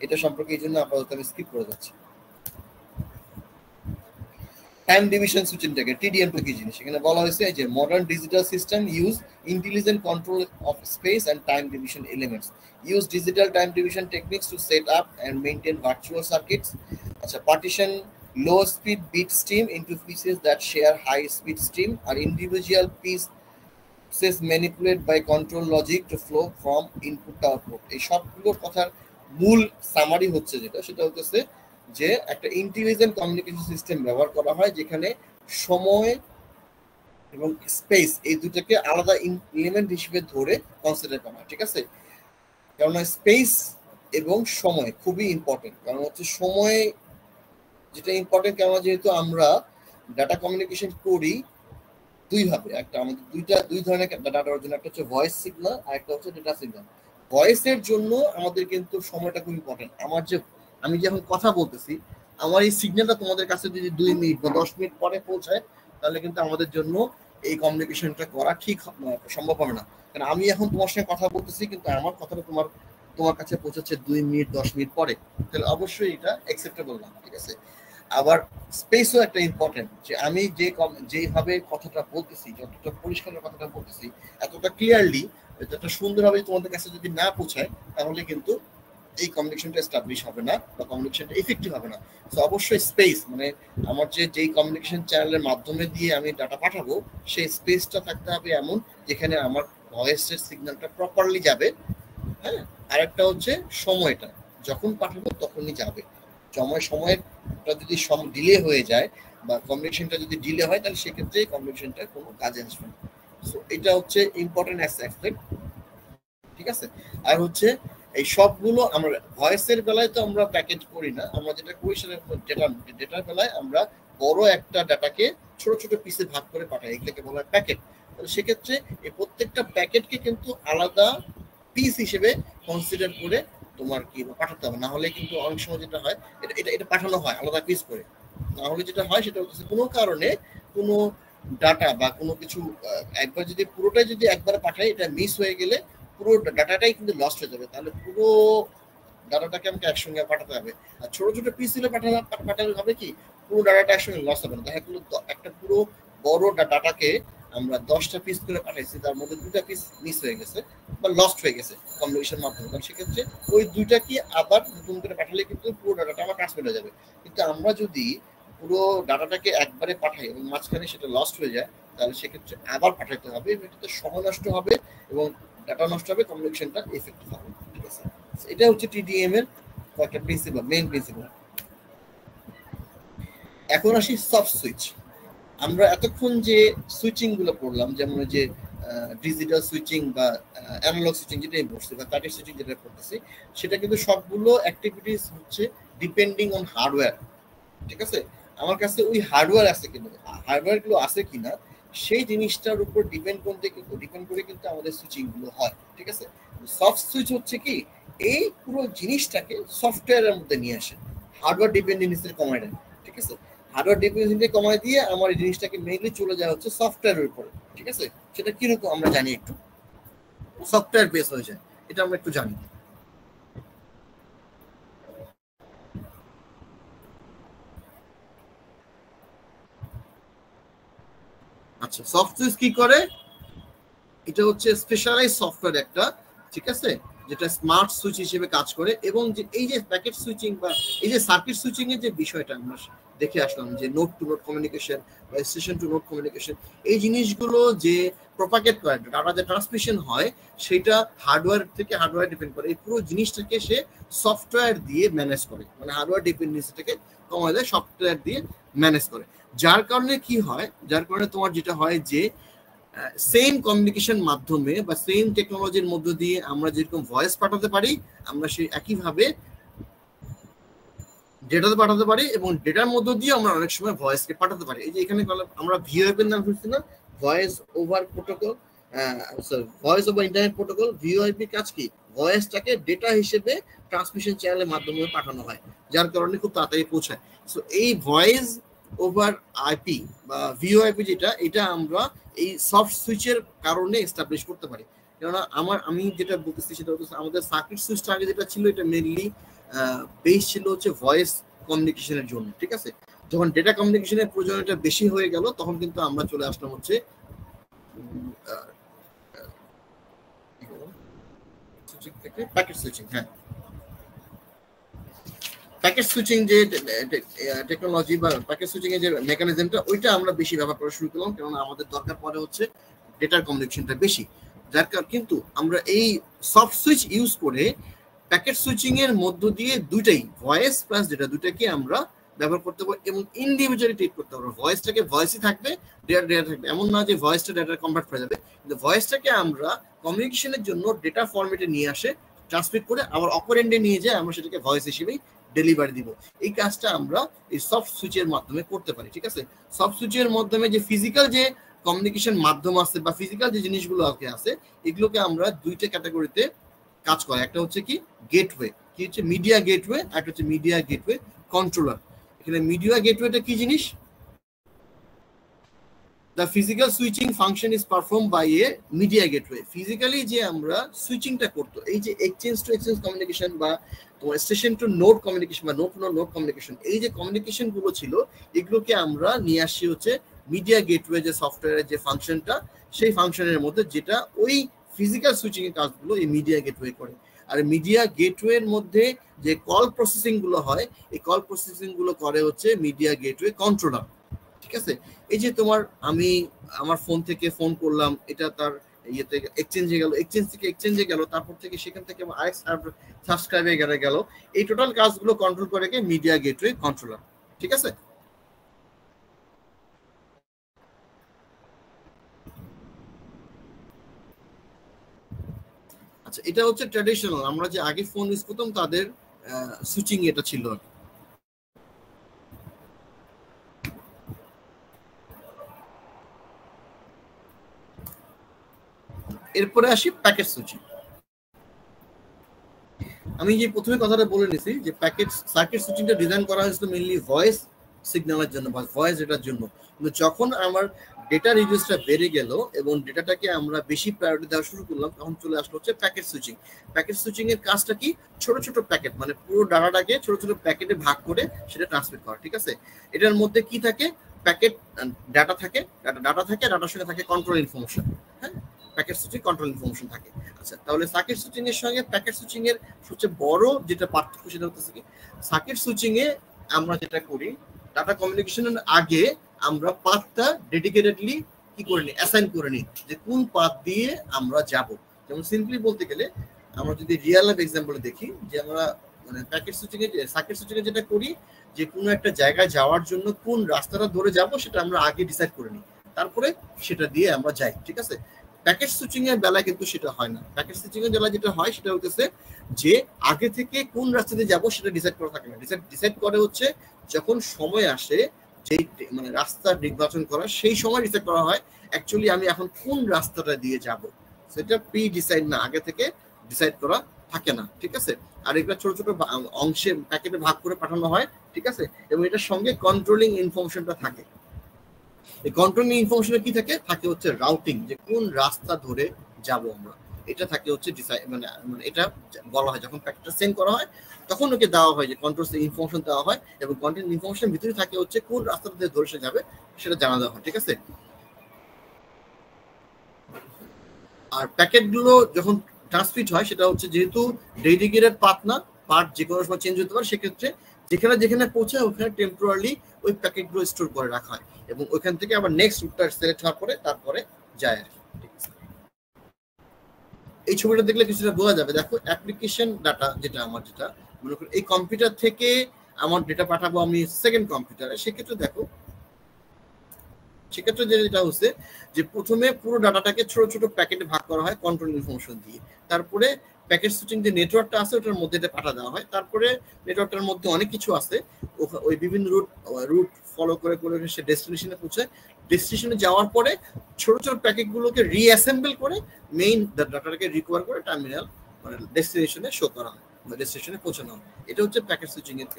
এটা সম্পর্কে এই জন্য আপাতত আমি স্কিপ করে যাচ্ছি। টাইম ডিভিশন সুইচিংটাকে টিডিএম কি জিনিস এখানে বলা হয়েছে যে modern digital system use intelligent control of space and time division elements, use digital time division techniques to set up and maintain virtual circuits. আচ্ছা, partition low speed bit stream into pieces that share high speed stream or individual pieces manipulated by control logic to flow from input to output। এই সবগুলোর কথার মূল summary হচ্ছে যেটা, সেটা হচ্ছে যে একটা ইন্টেলিজেন্ট কমিউনিকেশন সিস্টেম ব্যবহার করা হয় যেখানে সময় এবং স্পেস এই দুটোকে আলাদা এলিমেন্ট হিসেবে ধরে কনসিডার করা হয়। ঠিক আছে, কারণ স্পেস এবং সময় খুবই ইম্পর্টেন্ট, কারণ হচ্ছে সময় যেটা ইম্পর্টেন্ট, কারণ যেহেতু আমরা ডাটা কমিউনিকেশন করি দুইভাবে, একটা আমাদের দুই ধরনের ডাটার জন্য, একটা হচ্ছে ভয়েস সিগন্যাল আর একটা হচ্ছে ডেটা সিগন্যাল। ভয়েসের জন্য আমাদের কিন্তু সময়টা খুব ইম্পর্টেন্ট। আমি যখন কথা বলতেছি, আমার এই সিগন্যালটা তোমাদের কাছে যদি 2 মিনিট বা 10 মিনিট পরে পৌঁছায়, তাহলে কিন্তু আমাদের জন্য এই কমিউনিকেশনটা করা ঠিক সম্ভব হবে না। কারণ আমি এখন তোমার সঙ্গে কথা বলতেছি, কিন্তু আমার কথাটা তোমার কাছে পৌঁছাচ্ছে 2 মিনিট 10 মিনিট পরে, তাহলে অবশ্যই এটা অ্যাকসেপ্টেবল না। ঠিক আছে, আবার স্পেসও একটা ইম্পর্টেন্ট, যে আমি যেভাবে কথাটা বলতেছি, যতটা পরিষ্কার কথাটা বলতেছি, এতটা ক্লিয়ারলি, যতটা সুন্দরভাবে তোমাদের কাছে যদি না পৌঁছায়, তাহলে কিন্তু এই কমিউনিকেশনটা এস্টাবলিশ হবে না বা কমিউনিকেশনটা ইফেক্টিভ হবে না। সো অবশ্যই স্পেস, মানে আমার যেই কমিউনিকেশন চ্যানেলের মাধ্যমে দিয়ে আমি ডাটা পাঠাবো, সেই স্পেসটা থাকতে হবে এমন যেখানে আমার ভয়েসের সিগন্যালটা প্রপারলি যাবে। হ্যাঁ, আরেকটা হচ্ছে সময়টা, যখন পাঠাবো তখনই যাবে। সময়টা যদি ডিলে হয়ে যায় বা কমিউনিকেশনটা যদি ডিলে হয়, তাহলে সেক্ষেত্রে কমিউনিকেশনটা কোনো কাজে আসবে না। সো এটা হচ্ছে ইম্পর্টেন্ট অ্যাসপেক্ট। ঠিক আছে, আর হচ্ছে এই সবগুলো আমরা ভয়েসের বেলায় তো আমরা প্যাকেট করি না, আমরা যেটা করি সেটা ডেটার বেলায় আমরা বড় একটা ডাটাকে ছোট ছোট পিসে ভাগ করে পাঠাই, এগুলোকে বলা হয় প্যাকেট। তাহলে সেক্ষেত্রে এই প্রত্যেকটা প্যাকেটকে কিন্তু আলাদা পিস হিসেবে কনসিডার করে তোমার কি পাঠাতে হবে, না হলে কিন্তু অনেক সময় যেটা হয়, এটা পাঠানো হয় আলাদা পিস করে, না হলে যেটা হয় সেটা হচ্ছে কোনো কারণে কোনো ডাটা বা কোনো কিছু একবার যদি পুরোটাই যদি একবারে পাঠাই, এটা মিস হয়ে গেলে পুরো ডাটাটাই কিন্তু লস্ট হয়ে যাবে। তাহলে পুরো ডাটাটাকে আমাকে একসঙ্গে পাঠাতে হবে, আর ছোট ছোট পিস হিসেবে পাঠালে হবে কি, পুরো ডাটাটা একসঙ্গে লস হবে না। দেখা গেলো একটা পুরো বড় ডাটাকে আমরা 10টা পিস করে পাঠাইছি, তার মধ্যে 2টা পিস মিস হয়ে গেছে বা লস্ট হয়ে গেছে কমিউনিকেশন মাধ্যমে, কারণ সেক্ষেত্রে ওই 2টা কি আবার নতুন করে পাঠালে কিন্তু পুরো ডাটাটা আমার ট্রান্সফার হয়ে যাবে। কিন্তু আমরা যদি পুরো ডাটাটাকে একবারে পাঠাই এবং মাঝখানে সেটা লস্ট হয়ে যায়, তাহলে সেক্ষেত্রে আবার পাঠাতে হবে, এটাতে সময় নষ্ট হবে এবং ডাটা নষ্ট হবে, কমিউনিকেশনটা এফেক্টিভ হবে। ঠিক আছে, এটা হচ্ছে টিডিএম এর কয়েকটা প্রিন্সিপাল, মেইন প্রিন্সিপাল। এখন আসি সফট সুইচ। আমরা এতক্ষণ যে সুইচিং গুলো পড়লাম, যেমন যে ডিজিটাল সুইচিং বা অ্যানালগ সুইচিং যেটা পড়ছি বা প্যাকেট সুইচিং যেটা পড়তেছি, সেটা কিন্তু সবগুলো অ্যাক্টিভিটিস হচ্ছে ডিপেন্ডিং অন হার্ডওয়্যার। ঠিক আছে, আমার কাছে ওই হার্ডওয়্যার আছে কিনা, হার্ডওয়্যার গুলো আছে কিনা, সেই জিনিসটার উপর ডিপেন্ড করে কিন্তু আমাদের সুইচিং গুলো হয়। ঠিক আছে, সফট সুইচ হচ্ছে কি, এই পুরো জিনিসটাকে সফটওয়্যারের মধ্যে নিয়ে আসে, হার্ডওয়্যার ডিপেন্ডেন্সি কমায় দেয়। ঠিক আছে, হার্ডওয়্যার ডিপেন্ডেন্সি কমায় দিয়ে আমার এই জিনিসটাকে মেইনলি চলে যায় হচ্ছে সফটওয়্যারের উপরে। ঠিক আছে, সেটা কিরকম আমরা জানি, একটু সফটওয়্যার বেস হয়ে যায়, এটা আমরা একটু জানি। আচ্ছা, সফট সুইচ কি করে, এটা হচ্ছে স্পেশালাইজ সফটওয়্যার একটা, ঠিক আছে, যেটা স্মার্ট সুইচ হিসেবে কাজ করে। এবং যে এই যে প্যাকেট সুইচিং বা এই যে সার্কিট সুইচিং এর যে বিষয়টা আমরা দেখে আসলাম, যে নোড টু নোড কমিউনিকেশন বা স্টেশন টু নোড কমিউনিকেশন, এই জিনিসগুলো যে প্রপাগেট করে, ডাটা যে ট্রান্সমিশন হয়, সেটা হার্ডওয়্যার থেকে হার্ডওয়্যার ডিপেন্ড করে। এই পুরো জিনিসটাকে সে সফটওয়্যার দিয়ে ম্যানেজ করে, মানে হার্ডওয়্যার ডিপেন্ডেন্সিটাকে কমায় দেয়, সফটওয়্যার দিয়ে ম্যানেজ করে। যার কারণে কি হয়, যার কারণে তোমার যেটা হয় যে সেম কমিউনিকেশন মাধ্যমে বা সেম টেকনোলজির মধ্য দিয়ে আমরা যেরকম ভয়েস পাঠাতে পারি, আমরা সেই একইভাবে ডেটাতে পাঠাতে পারি, এবং ডেটার মধ্য দিয়ে আমরা অনেক সময় ভয়েসকে পাঠাতে পারি। এই যে এখানে আমরা ভিওআইপি এর নাম শুনছি না, voice over protocol, voice over internet protocol. VoIP কাজ কি, ভয়েসটাকে ডেটা হিসেবে ট্রান্সমিশন চ্যানেলের মাধ্যমে পাঠানো হয়, যার কারণে খুব তাড়াতাড়ি পৌঁছায়। সো এই ভয়েস ওভার আইপি বা ভিওআইপি যেটা, এটা আমরা এই সফট সুইচের কারণে এস্টাবলিশ করতে পারি। কেননা আমি যেটা বলতেছি সেটা হচ্ছে আমাদের সার্কিট সুইচটা আগে যেটা ছিল এটা মেইনলি বেস ছিল হচ্ছে ভয়েস কমিউনিকেশনের জন্য, ঠিক আছে। যখন ডেটা কমিউনিকেশনের প্রয়োজনীয়তা বেশি হয়ে গেল তখন কিন্তু আমরা চলে আসলাম হচ্ছে প্যাকেট সুইচিং। হ্যাঁ, প্যাকেট সুইচিং যে টেকনোলজি বা প্যাকেট সুইচিং এর যে মেকানিজমটা ওইটা আমরা বেশি ব্যবহার করা শুরু করলাম, কারণ আমাদের দরকার পড়ে হচ্ছে ডেটার কমিউনিকেশনটা বেশি। যার কারণে কিন্তু আমরা এই সফট সুইচ ইউজ করে প্যাকেট সুইচিং এর মধ্য দিয়ে দুইটাই ভয়েস প্লাস ডেটা দুইটাকে আমরা ব্যবহার করতে পারবো এবং ইন্ডিভিজুয়ালি ট্রিট করতে পারবো। ভয়েসটাকে ভয়েসই থাকবে, ডেটা থাকবে, এমন না যে ভয়েসটা ডেটা কনভার্ট হয়ে যাবে, কিন্তু ভয়েসটাকে আমরা কমিউনিকেশনের জন্য ডেটা ফরম্যাটে নিয়ে আসে ট্রান্সমিট করে আবার অপারেন্ডে নিয়ে যায় আমরা সেটাকে ভয়েস হিসেবেই ডেলিভারি দিব। এই কাজটা আমরা এই সফট সুইচের মাধ্যমে করতে পারি, ঠিক আছে। সফট সুইচের মাধ্যমে যে ফিজিক্যাল যে কমিউনিকেশন মাধ্যম আছে বা ফিজিক্যাল যে জিনিসগুলো আছে এগুলোকে আমরা দুইটা ক্যাটাগরিতে কাজ করে। একটা হচ্ছে কি গেটওয়ে, কি হচ্ছে মিডিয়া গেটওয়ে, আর একটা হচ্ছে মিডিয়া গেটওয়ে কন্ট্রোলার। এখানে মিডিয়া গেটওয়েটা কি জিনিস? The physical switching function is performed by a media gateway. Physically যে আমরা সুইচিংটা করতো, এই যে এক্সচেঞ্জ টু এক্সচেঞ্জ কমিউনিকেশন বা তোমার স্টেশন টু নোড কমিউনিকেশন বা নোড টু নোড কমিউনিকেশন, এই যে কমিউনিকেশন গুলো ছিল এগুলোকে আমরা নিয়ে আসি হচ্ছে মিডিয়া গেটওয়ে যে সফটওয়্যারের যে ফাংশনটা, সেই ফাংশনের মধ্যে, যেটা ওই ফিজিক্যাল সুইচিং এর কাজগুলো এই মিডিয়া গেটওয়ে করে। আর মিডিয়া গেটওয়ের মধ্যে যে কল প্রসেসিং গুলো হয় এই কল প্রসেসিং গুলো করে হচ্ছে মিডিয়া গেটওয়ে কন্ট্রোলার, ঠিক আছে। এই যে তোমার আমি আমার ফোন থেকে ফোন করলাম, এটা তার ইয়েতে এক্সচেঞ্জে গেল, এক্সচেঞ্জ থেকে এক্সচেঞ্জে গেল, তারপর থেকে সেখান থেকে আরেক সাবস্ক্রাইবে গেল, এই টোটাল কাজগুলো কন্ট্রোল করে কে মিডিয়া গেটওয়ে কন্ট্রোলার, ঠিক আছে। আচ্ছা, এটা হচ্ছে ট্র্যাডিশনাল, আমরা যে আগে ফোন ইউজ করতাম তাদের সুইচিং এটা ছিল। এরপরে আসি প্যাকেট সুইচিং। আমি যে প্রথমে কথাটা বলে নিছি যে প্যাকেট সার্কিট সুইচিংটা ডিজাইন করা হয়েছিল মেইনলি ভয়েস সিগন্যালের জন্য বা ভয়েস ডেটার জন্য, কিন্তু যখন আমার ডেটা রিডিউসটা বেড়ে গেল এবং ডেটাটাকে আমরা বেশি প্রায়োরিটি দেওয়া শুরু করলাম তখন চলে আসলো হচ্ছে প্যাকেট সুইচিং। প্যাকেট সুইচিং এর কাজটা কি? ছোট ছোট প্যাকেট, মানে পুরো ডাটাটাকে ছোট ছোট প্যাকেটে ভাগ করে সেটা ট্রান্সমিট করা, ঠিক আছে। এটার মধ্যে কি থাকে? প্যাকেট ডাটা থাকে, ডাটার সঙ্গে থাকে কন্ট্রোল ইনফরমেশন। হ্যাঁ, প্যাকেট সুইচিং কন্ট্রোল ইনফরমেশন থাকে। আচ্ছা, তাহলে সার্কিট সুইচিং এর সঙ্গে প্যাকেট সুইচিং এর সবচেয়ে বড় যেটা পার্থক্য সেটা হচ্ছে কি, সার্কিট সুইচিং এ আমরা যেটা করি ডাটা কমিউনিকেশনের আগে আমরা পাথটা ডেডিকেটেডলি কি করে নিই, অ্যাসাইন করে নিই যে কোন পাথ দিয়ে আমরা যাব। যেমন সিম্পলি বলতে গেলে আমরা যদি রিয়েল লাইফ এক্সাম্পলে দেখি যে আমরা মানে প্যাকেট সুইচিং এ সার্কিট সুইচিং এ যেটা করি যে কোনো একটা জায়গায় যাওয়ার জন্য কোন রাস্তাটা ধরে যাব সেটা আমরা আগে ডিসাইড করে নিই, তারপরে সেটা দিয়ে আমরা যাই, ঠিক আছে। প্যাকেট সুইচিং এর বেলায় কিন্তু সেটা হয় না। প্যাকেট সুইচিং এর বেলায় যেটা হয় সেটা হচ্ছে যে আগে থেকে কোন রাস্তা দিয়ে যাব সেটা ডিসাইড করা থাকে না। ডিসাইড করে হচ্ছে যখন সময় আসে যেই মানে রাস্তা নির্বাচন করা, সেই সময় ডিসাইড করা হয় অ্যাকচুয়ালি আমি এখন কোন রাস্তাটা দিয়ে যাব, সেটা প্রি ডিসাইড না, আগে থেকে ডিসাইড করা থাকে না, ঠিক আছে। আর এগুলো ছোট ছোট অংশে প্যাকেটে ভাগ করে পাঠানো হয়, ঠিক আছে। এবং এটার সঙ্গে কন্ট্রোলিং ইনফরমেশনটা থাকে। এই কন্ট্রোলিং ইনফরমেশনে কি থাকে? থাকে হচ্ছে রাউটিং, যে কোন রাস্তা ধরে যাব আমরা, এটা থাকে হচ্ছে মানে এটা বলা হয় যখন প্যাকেটটা সেন্ড করা হয় তখন ওকে দেওয়া হয় যে কন্ট্রোল ইনফরমেশন দেওয়া হয় এবং কন্টেন্ট ইনফরমেশন ভিতরে থাকে হচ্ছে কোন রাস্তা দিয়ে ধরে সে যাবে সেটা জানা দেওয়া হয়, ঠিক আছে। আর প্যাকেটগুলো যখন ট্রান্সমিট হয় সেটা হচ্ছে যেহেতু ডেডিকেটেড পাথ না, পার্ট যে কোনো সময় চেঞ্জ হতে পারে, সেক্ষেত্রে যেখানে যেখানে পৌঁছায় ওখানে টেম্পোরারি ওই প্যাকেটগুলো স্টোর করে রাখা হয় এবং ওইখান থেকে আবার নেক্সট রুটটা সিলেক্ট হওয়ার পরে তারপরে যায় আর কি। এই ছবিটা দেখলে কিছুটা বোঝা যাবে। দেখো অ্যাপ্লিকেশন ডাটা যেটা আমার, যেটা মনে করি এই কম্পিউটার থেকে আমার ডেটা পাঠাবো আমি সেকেন্ড কম্পিউটারে, সেক্ষেত্রে দেখো সেক্ষেত্রে যেটা হচ্ছে যে প্রথমে পুরো ডাটাটাকে ছোট ছোট প্যাকেটে ভাগ করা হয় কন্ট্রোল ইনফরমেশন দিয়ে, তারপরে প্যাকেট সুইচিং যে নেটওয়ার্কটা আছে ওটার মধ্যে এটা পাঠা দেওয়া হয়, তারপরে নেটওয়ার্কটার মধ্যে অনেক কিছু আছে, ওই বিভিন্ন রুট ফলো করে করে সে ডেস্টিনেশনে পৌঁছায়। ডেস্টিনেশনে যাওয়ার পরে ছোট ছোট প্যাকেটগুলোকে রিঅ্যাসেম্বল করে মেইন ডাটাটাকে রিকভার করে টার্মিনাল মানে ডেস্টিনেশনে শো করা হয় বা ডেস্টিনেশনে পৌঁছানো হয়। এটা হচ্ছে প্যাকেট সুইচিং এর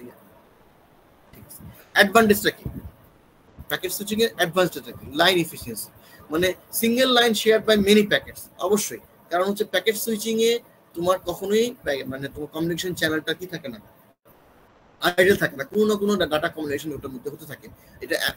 ঠিক আছে। অ্যাডভান্টেজটা কি? প্যাকেট সুইচিং এর অ্যাডভান্স ডেটা কি লাইন এফিসিয়েন্সি, মানে single line share by many packets. অবশ্যই, কারণ হচ্ছে প্যাকেট সুইচিং এ তোমার কখনোই মানে তোমার কমিউনিকেশন চ্যানেলটা কি থাকে না, আইডিয়াল থাকে না, কোনো না কোনো ডাটা কমিউনিকেশন ওটার মধ্যে হতে থাকে।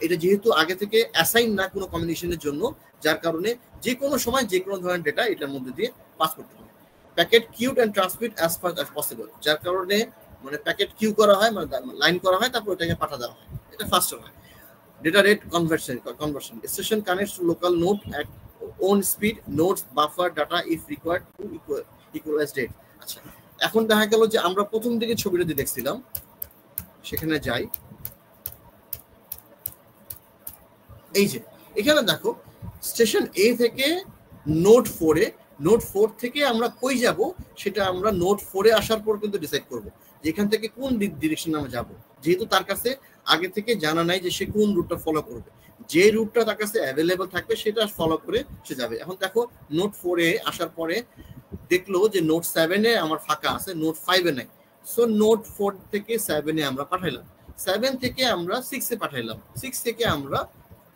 এটা যেহেতু আগে থেকে অ্যাসাইন না কোনো কমিউনিকেশনের জন্য, যার কারণে যে কোনো সময় যে কোনো ধরনের ডেটা এটার মধ্যে দিয়ে পাস করতে হয়। Packet queued and transmit as fast as possible, যার কারণে মানে প্যাকেট কিউ করা হয়, মানে লাইন করা হয়, তারপর ওটাকে পাঠা দেওয়া হয়, এটা ফাস্টার হয়। Data rate conversion. Station connects to local node at own speed. Nodes buffer data if required to equalize rate. আচ্ছা, এখন দেখা গেল যে আমরা প্রথম দিকে ছবিটা দিয়ে দেখছিলাম, সেখানে যাই, এই যে এখানে দেখো স্টেশন এ থেকে নোড 4 এ, নোড 4 থেকে আমরা কই যাব সেটা আমরা নোড 4 এ আসার পর কিন্তু ডিসাইড করব যে এখান থেকে কোন ডিরেকশনে আমরা যাব, যেহেতু তার কাছে আগে থেকে জানা নাই যে সে কোন রুটটা ফলো করবে। যে রুটটা তার কাছে অ্যাভেলেবল থাকবে সেটা ফলো করে সে যাবে। এখন দেখো নোড 4 এ আসার পরে দেখলো যে নোড 7 এ আমার ফাঁকা আছে, নোড 5 এ নাই, সো নোড 4 থেকে 7 এ আমরা পাঠাইলাম, 7 থেকে আমরা 6 এ পাঠাইলাম, 6 থেকে আমরা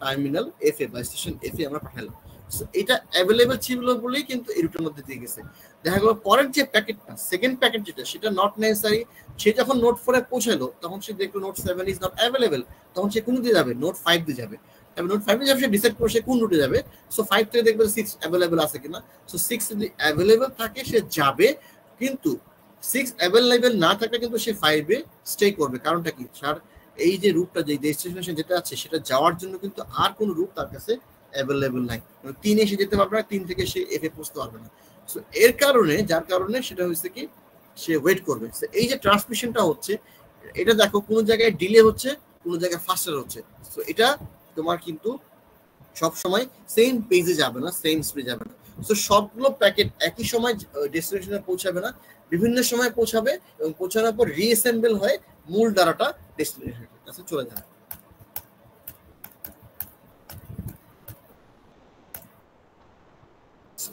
টার্মিনাল এফ এ বা স্টেশন এফ এ আমরা পাঠাইলাম। সো এটা অ্যাভেলেবল ছিল বলেই কিন্তু এই রুটের মধ্যে দিয়ে গেছে। দেখা গেল পরের যে প্যাকেটটা, সেকেন্ড প্যাকেট যেটা, সেটা নট নেসেসারি, সে যখন নোড 4 এ পৌঁছালো তখন সে দেখলো নোড 7 ইজ নট অ্যাভেলেবল, তখন সে কোন দিয়ে যাবে, নোড 5 দিয়ে যাবে। এবং নোড 5 এ যাবে, সে ডিসাইড করে সে কোন রুটে যাবে। সো 5 থেকে দেখবে 6 অ্যাভেলেবল আছে কিনা, সো 6 যদি অ্যাভেলেবল থাকে সে যাবে, কিন্তু 6 অ্যাভেলেবল না থাকলে কিন্তু সে 5 এ স্টে করবে। কারণটা কি, স্যার এই যে রুটটা, যে ডেস্টিনেশন যেটা আছে সেটা যাওয়ার জন্য কিন্তু আর কোনো রুট তার কাছে অ্যাভেলেবল নাই, 3 এ সে যেতে পারবে না, 3 থেকে সে এফ এ পৌঁছতে পারবে না। সো এর কারণে, যার কারণে সেটা হচ্ছে কি সে ওয়েট করবে। এই যে ট্রান্সমিশনটা হচ্ছে, এটা দেখো কোনো জায়গায় ডিলে হচ্ছে, কোনো জায়গায় ফাস্টার হচ্ছে। সো এটা তোমার কিন্তু সব সময় সেম পেজে যাবে না, সেম স্পিডে যাবে না। সো সবগুলো প্যাকেট একই সময় ডেস্টিনেশনে পৌঁছাবে না, বিভিন্ন সময় পৌঁছাবে, এবং পৌঁছানোর পর রিঅ্যাসেম্বল হয়ে মূল ডাটাটা ডেস্টিনেশনের কাছে চলে যাবে।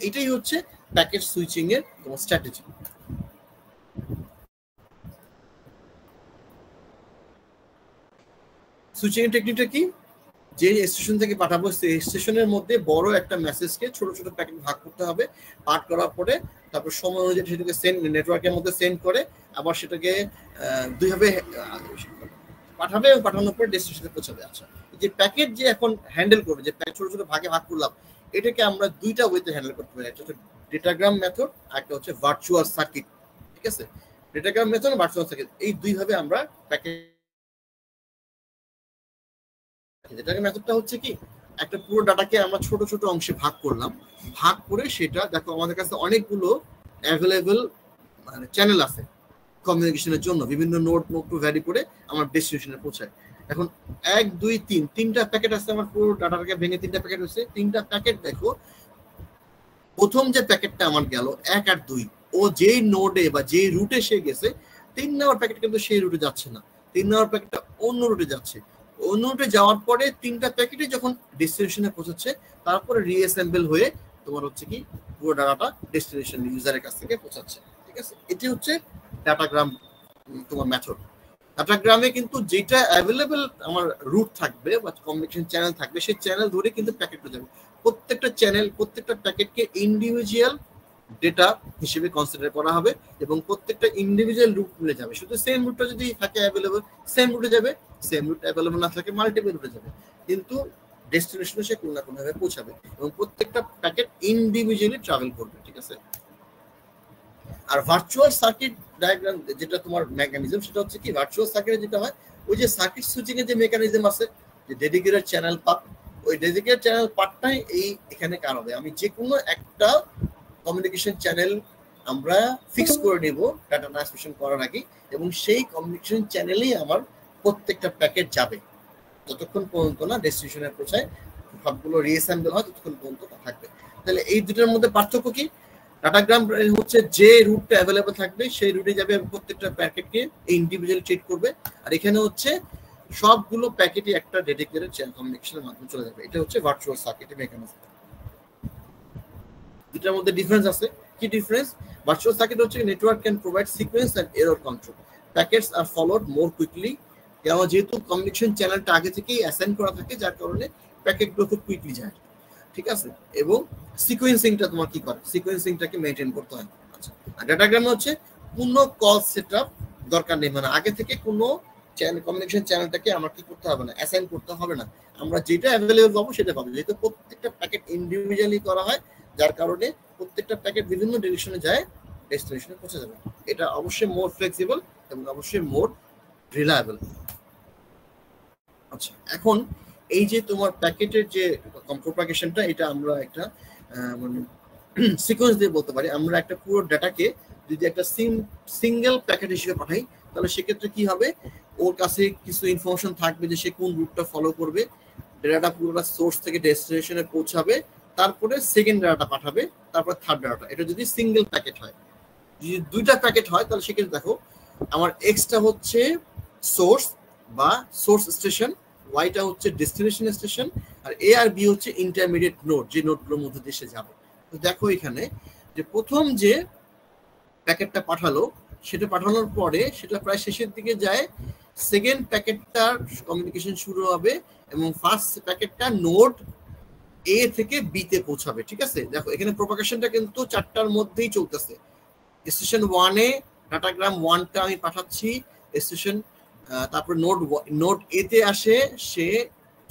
এটাই হচ্ছে প্যাকেট সুইচিং এর স্ট্র্যাটেজি। সুইচিং এর টেকনিকটা কি, যে স্টেশন থেকে পাঠাবো সেই স্টেশনের মধ্যে বড় একটা মেসেজকে ছোট ছোট প্যাকেট ভাগ করতে হবে, পাঠ করার পরে তারপর সময় অনুযায়ী সেটাকে সেন্ড, নেটওয়ার্কের মধ্যে সেন্ড করে আবার সেটাকে দুইভাবে পাঠাবে, এবং পাঠানোর পরে ডেস্টিনেশনে পৌঁছাবে। আচ্ছা, যে প্যাকেট যে এখন হ্যান্ডেল করবে, যে ছোট ছোট ভাগে ভাগ করলাম, এটাকে আমরা দুইটা ওয়েতে হ্যান্ডেল করতে পারি। একটা হচ্ছে ডেটাগ্রাম মেথড, আর একটা হচ্ছে ভার্চুয়াল সার্কিট। ঠিক আছে, ডেটাগ্রাম মেথড, ভার্চুয়াল সার্কিট, এই দুইভাবে আমরা প্যাকেট। ডেটাগ্রাম মেথডটা হচ্ছে কি, একটা পুরো ডাটাকে আমরা ছোট ছোট অংশে ভাগ করলাম, ভাগ করে সেটা দেখো আমাদের কাছে অনেকগুলো অ্যাভেলেবল মানে চ্যানেল আছে কমিউনিকেশনের জন্য, বিভিন্ন নোড টু ভ্যারি করে আমার ডেস্টিনেশনে পৌঁছায়। এখন 1 2 3 তিনটা প্যাকেট আছে, আমার পুরো ডাটাটাকে ভেঙে তিনটা প্যাকেট হয়েছে। তিনটা প্যাকেট দেখো, প্রথম যে প্যাকেটটা আমার গেল 1 আর 2, ও যেই নোডে বা যেই রুটে সে গেছে, 3 নম্বর প্যাকেট কিন্তু সেই রুটে যাচ্ছে না, 3 নম্বর প্যাকেটটা অন্য রুটে যাচ্ছে। অন্য রুটে যাওয়ার পরে তিনটা প্যাকেটে যখন ডেস্টিনেশনে পৌঁছাচ্ছে, তারপরে রিঅ্যাসেম্বল হয়ে তোমার হচ্ছে কি পুরো ডাটাটা ডেস্টিনেশন ইউজারের কাছ থেকে পৌঁছাচ্ছে। ঠিক আছে, এটি হচ্ছে ডাটাগ্রাম তোমার মেথড। ডাটাগ্রামে কিন্তু যেটা অ্যাভেলেবল আমার রুট থাকবে বা কমিউনিকেশন চ্যানেল থাকবে, সেই চ্যানেল ধরে কিন্তু প্যাকেটটা যাবে। প্রত্যেকটা চ্যানেল, প্রত্যেকটা প্যাকেটকে ইন্ডিভিজুয়াল ডেটা হিসেবে কনসিডার করা হবে, এবং প্রত্যেকটা ইন্ডিভিজুয়াল রুট মিলে যাবে। শুধু সেম রুটটা যদি থাকে অ্যাভেলেবল, সেম রুটে যাবে, সেম রুট অ্যাভেলেবল না থাকে মাল্টিপল রুটে যাবে, কিন্তু ডেস্টিনেশনে সে কোনো না কোনোভাবে পৌঁছাবে, এবং প্রত্যেকটা প্যাকেট ইন্ডিভিজুয়ালি ট্রাভেল করবে। ঠিক আছে, আর ভার্চুয়াল সার্কিট ডায়াগ্রাম যেটা তোমার মেকানিজম, সেটা হচ্ছে কি, ভার্চুয়াল সার্কিটে যেটা হয়, ওই যে সার্কিট সুইচিং এর যে মেকানিজম আছে, যে ডেডিকেটেড চ্যানেল পাথ, ওই ডেডিকেটেড চ্যানেল পাথটাই এখানে কার হবে। আমি যে কোনো একটা কমিউনিকেশন চ্যানেল আমরা ফিক্স করে নেব ডাটা ট্রান্সমিশন করার আগে, এবং সেই কমিউনিকেশন চ্যানেলেই আমার প্রত্যেকটা প্যাকেট যাবে, যতক্ষণ পর্যন্ত না ডেস্টিনেশনে পৌঁছায়, সবগুলো রিঅ্যাসেম্বল হয়, ততক্ষণ পর্যন্ত থাকবে। তাহলে এই দুটোর মধ্যে পার্থক্য কি, ডাটাগ্রাম হচ্ছে যে রুটটা অ্যাভেলেবল থাকবে সেই রুটে যাবে, প্রত্যেকটা প্যাকেটকে ইন্ডিভিজুয়ালি ট্রিট করবে, আর এখানে হচ্ছে সবগুলো প্যাকেটই একটা ডেডিকেটেড চ্যানেল কমিউনিকেশনের মাধ্যমে চলে যাবে। এটা হচ্ছে ভার্চুয়াল সার্কিটের মেকানিজম। দুটার মধ্যে ডিফারেন্স আছে। কি ডিফারেন্স? ভার্চুয়াল সার্কিট হচ্ছে network can provide sequence and error control, packets are followed more quickly কেননা যেহেতু কমিউনিকেশন চ্যানেলটা আগে থেকেই অ্যাসাইন করা থাকে, যার কারণে প্যাকেটগুলো খুব কুইকলি যায়, ঠিক আছে। এবং সিকোয়েন্সিংটা তোমার কি করে, সিকোয়েন্সিংটাকে মেনটেন করতে হয়। আচ্ছা, আর ডাটাগ্রামে হচ্ছে পূর্ণ কল সেটআপ দরকার নেই, মানে আগে থেকে কোনো কমিউনিকেশন চ্যানেলটাকে আমরা কি করতে হবে না, অ্যাসাইন করতে হবে না, আমরা যেটা অ্যাভেলেবল পাবো সেটা পাবো, যেহেতু প্রত্যেকটা প্যাকেট ইন্ডিভিজুয়ালি করা হয়, যার কারণে প্রত্যেকটা প্যাকেট বিভিন্ন ডিরেকশনে যায়, ডেস্টিনেশনে পৌঁছে যাবে। এটা অবশ্যই মোর ফ্লেক্সিবল এবং অবশ্যই মোর রিলায়েবল। আচ্ছা, এখন এই যে তোমার প্যাকেটের যে প্রপাগেশনটা, এটা আমরা একটা মানে সিকোয়েন্স দিয়ে বলতে পারি। আমরা একটা পুরো ডাটাকে যদি একটা সিঙ্গেল প্যাকেট হিসেবে পাঠাই, তাহলে সেক্ষেত্রে কি হবে, ওর কাছে কিছু ইনফরমেশন থাকবে যে সে কোন রুটটা ফলো করবে, ডাটা পুরোটা সোর্স থেকে ডেস্টিনেশনে পৌঁছাবে, তারপরে সেকেন্ড ডাটা পাঠাবে, তারপর থার্ড ডাটা। এটা যদি সিঙ্গেল প্যাকেট হয়। যদি দুইটা প্যাকেট হয় তাহলে সেক্ষেত্রে দেখো আমার এক্সটা হচ্ছে সোর্স বা সোর্স স্টেশন, ওয়াইটা হচ্ছে ডেস্টিনেশন স্টেশন, আর এ আর বি হচ্ছে ইন্টারমিডিয়েট নোড, যে নোডগুলোর মধ্যে দেশে যাবে। তো দেখো এখানে যে প্রথম যে প্যাকেটটা পাঠালো, সেটা পাঠানোর পরে সেটা প্রায় শেষের দিকে যায়, সেকেন্ড প্যাকেটটার কমিউনিকেশন শুরু হবে এবং ফার্স্ট প্যাকেটটা নোড এ থেকে বি তে পৌঁছাবে, ঠিক আছে। দেখো এখানে প্রপাগেশনটা কিন্তু 4টার মধ্যেই চলতেছে। স্টেশন 1-এ ডাটাগ্রাম 1টা আমি পাঠাচ্ছি, স্টেশন তারপর নোড এ তে আসে, সে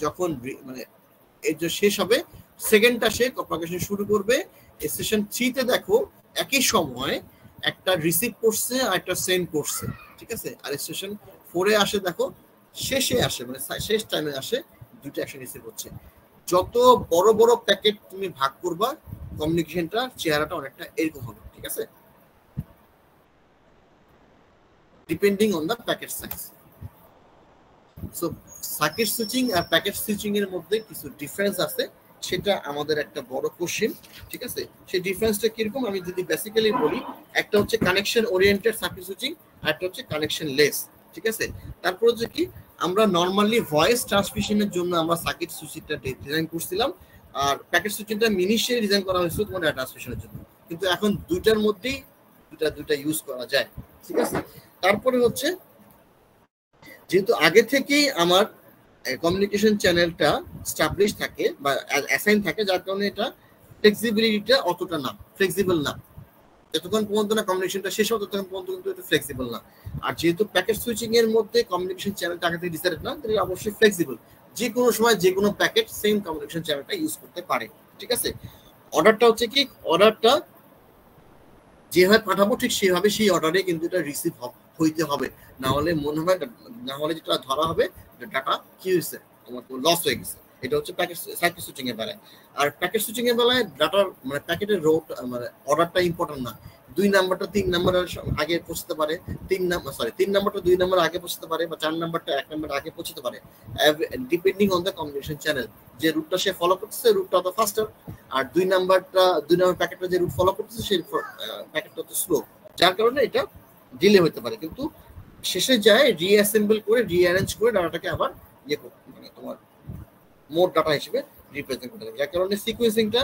যখন মানে এই যে শেষ হবে, সেকেন্ডটা সে প্রপাগেশন শুরু করবে। স্টেশন 3-তে দেখো একই সময় একটা রিসিভ করছে আর একটা সেন্ড করছে, ঠিক আছে। আর স্টেশন 4-এ আসে, দেখো শেষে আসে, মানে শেষ টাইমে আসে, দুটো একসাথে রিসিভ হচ্ছে। যত বড় বড় প্যাকেট তুমি ভাগ করবা, কমিউনিকেশনটা চেহারাটা অনেকটা এরকম হবে, ঠিক আছে, depending on the packet size. So circuit switching আর প্যাকেট সুইচিং এর মধ্যে কিছু ডিফারেন্স আছে, সেটা আমাদের একটা বড় কোশ্চেন, ঠিক আছে। সেই ডিফারেন্সটা কিরকম আমি যদি বেসিক্যালি বলি, একটা হচ্ছে কানেকশন ওরিয়েন্টেড সার্কিট সুইচিং, আর একটা হচ্ছে কানেকশন লেস, ঠিক আছে। তারপর হচ্ছে কি, আমরা নর্মালি ভয়েস ট্রান্সমিশনের জন্য আমরা সার্কিট সুইচিংটা ডিজাইন করছিলাম, আর প্যাকেট সুইচিংটা ইনিশিয়ালি ডিজাইন করা হয়েছিল তোমার ডাটা ট্রান্সমিশনের জন্য, কিন্তু এখন দুইটার মধ্যেই দুইটা ইউজ করা যায়, ঠিক আছে। তারপরে হচ্ছে যেহেতু আগে থেকেই আমার কমিউনিকেশন চ্যানেলটা স্টাবলিশ থাকে বা অ্যাসাইন থাকে, যার কারণে এটা ফ্লেক্সিবিলিটিটা অতটা না, ফ্লেক্সিবল না। যতক্ষণ পর্যন্ত না কমিউনিকেশনটা শেষ হয় ততক্ষণ পর্যন্ত কিন্তু এটা ফ্লেক্সিবল না। আর যেহেতু প্যাকেট সুইচিং এর মধ্যে কমিউনিকেশন চ্যানেলটা আগে থেকে ডিসাইডেড না, তাহলে অবশ্যই ফ্লেক্সিবল, যে কোনো সময় যে কোনো প্যাকেট সেম কমিউনিকেশন চ্যানেলটা ইউজ করতে পারে, ঠিক আছে। অর্ডারটা হচ্ছে কি, অর্ডারটা যেভাবে পাঠাবো ঠিক সেভাবে সেই অর্ডারে কিন্তু এটা রিসিভ হইতে হবে, না হলে মনে হবে, না হলে যেটা ধরা হবে ডাটা কি হয়েছে, তোমার লস হয়ে গেছে। এটা হচ্ছে প্যাকেট সার্কিট সুইচিং এর বেলায়। আর প্যাকেট সুইচিং এর বেলায় ডাটার মানে প্যাকেটের রোড মানে অর্ডারটা ইম্পর্টেন্ট না, 2 নাম্বারটা 3 নাম্বারের আগে পৌঁছতে পারে, 3 নাম্বারটা 2 নাম্বার আগে পৌঁছতে পারে, বা 4 নাম্বারটা 1 নাম্বার আগে পৌঁছতে পারে, depending on the communication channel. যে রুটটা সে ফলো করতেছে রুটটা অত ফাস্টার, আর 2 নাম্বার প্যাকেটটা যে রুট ফলো করতেছে সেই প্যাকেটটা অত স্লো, যার কারণে এটা ডিলে হতে পারে। কিন্তু শেষে যায় রিঅ্যাসেম্বল করে রিঅ্যারেঞ্জ করে ডাটাটাকে আবার মানে তোমার মোট ডাটা হিসেবে রিপ্রেজেন্ট করতে হবে, যার কারণে সিকোয়েন্সিংটা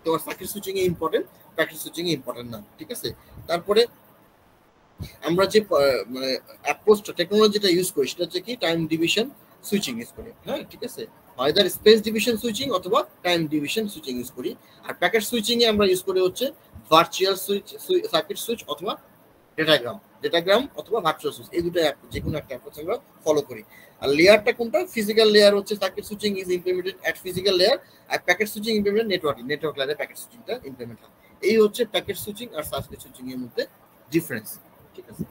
তোমার সার্কিট সুইচিং এ ইম্পর্টেন্ট, প্যাকেট সুইচিং এ ইম্পর্টেন্ট না, ঠিক আছে। তারপরে আমরা যে মানে অ্যাপ্রোচটা টেকনোলজিটা ইউজ করি সেটা হচ্ছে কি টাইম ডিভিশন সুইচিং ইউজ করি, হ্যাঁ, ঠিক আছে। আইদার স্পেস ডিভিশন সুইচিং অথবা টাইম ডিভিশন সুইচিং ইউজ করি। আর প্যাকেট সুইচিং এ আমরা ইউজ করি হচ্ছে ভার্চুয়াল সুইচ, সার্কিট সুইচ অথবা ডেটাগ্রাম অথবা ভার্চুয়াল সুইচ, এই দুটো যে কোনো একটা অ্যাপ্রোচ আমরা ফলো করি। আর লেয়ারটা কোনটা, ফিজিক্যাল লেয়ার হচ্ছে circuit switching is implemented at physical layer, আর প্যাকেট সুইচিং ইমপ্লিমেন্টেড নেটওয়ার্ক লেয়ারে প্যাকেট সুইচিংটা ইমপ্লিমেন্ট হয়। এই হচ্ছে প্যাকেট সুইচিং আর সার্কিট সুইচিং এর মধ্যে ডিফারেন্স, ঠিক আছে।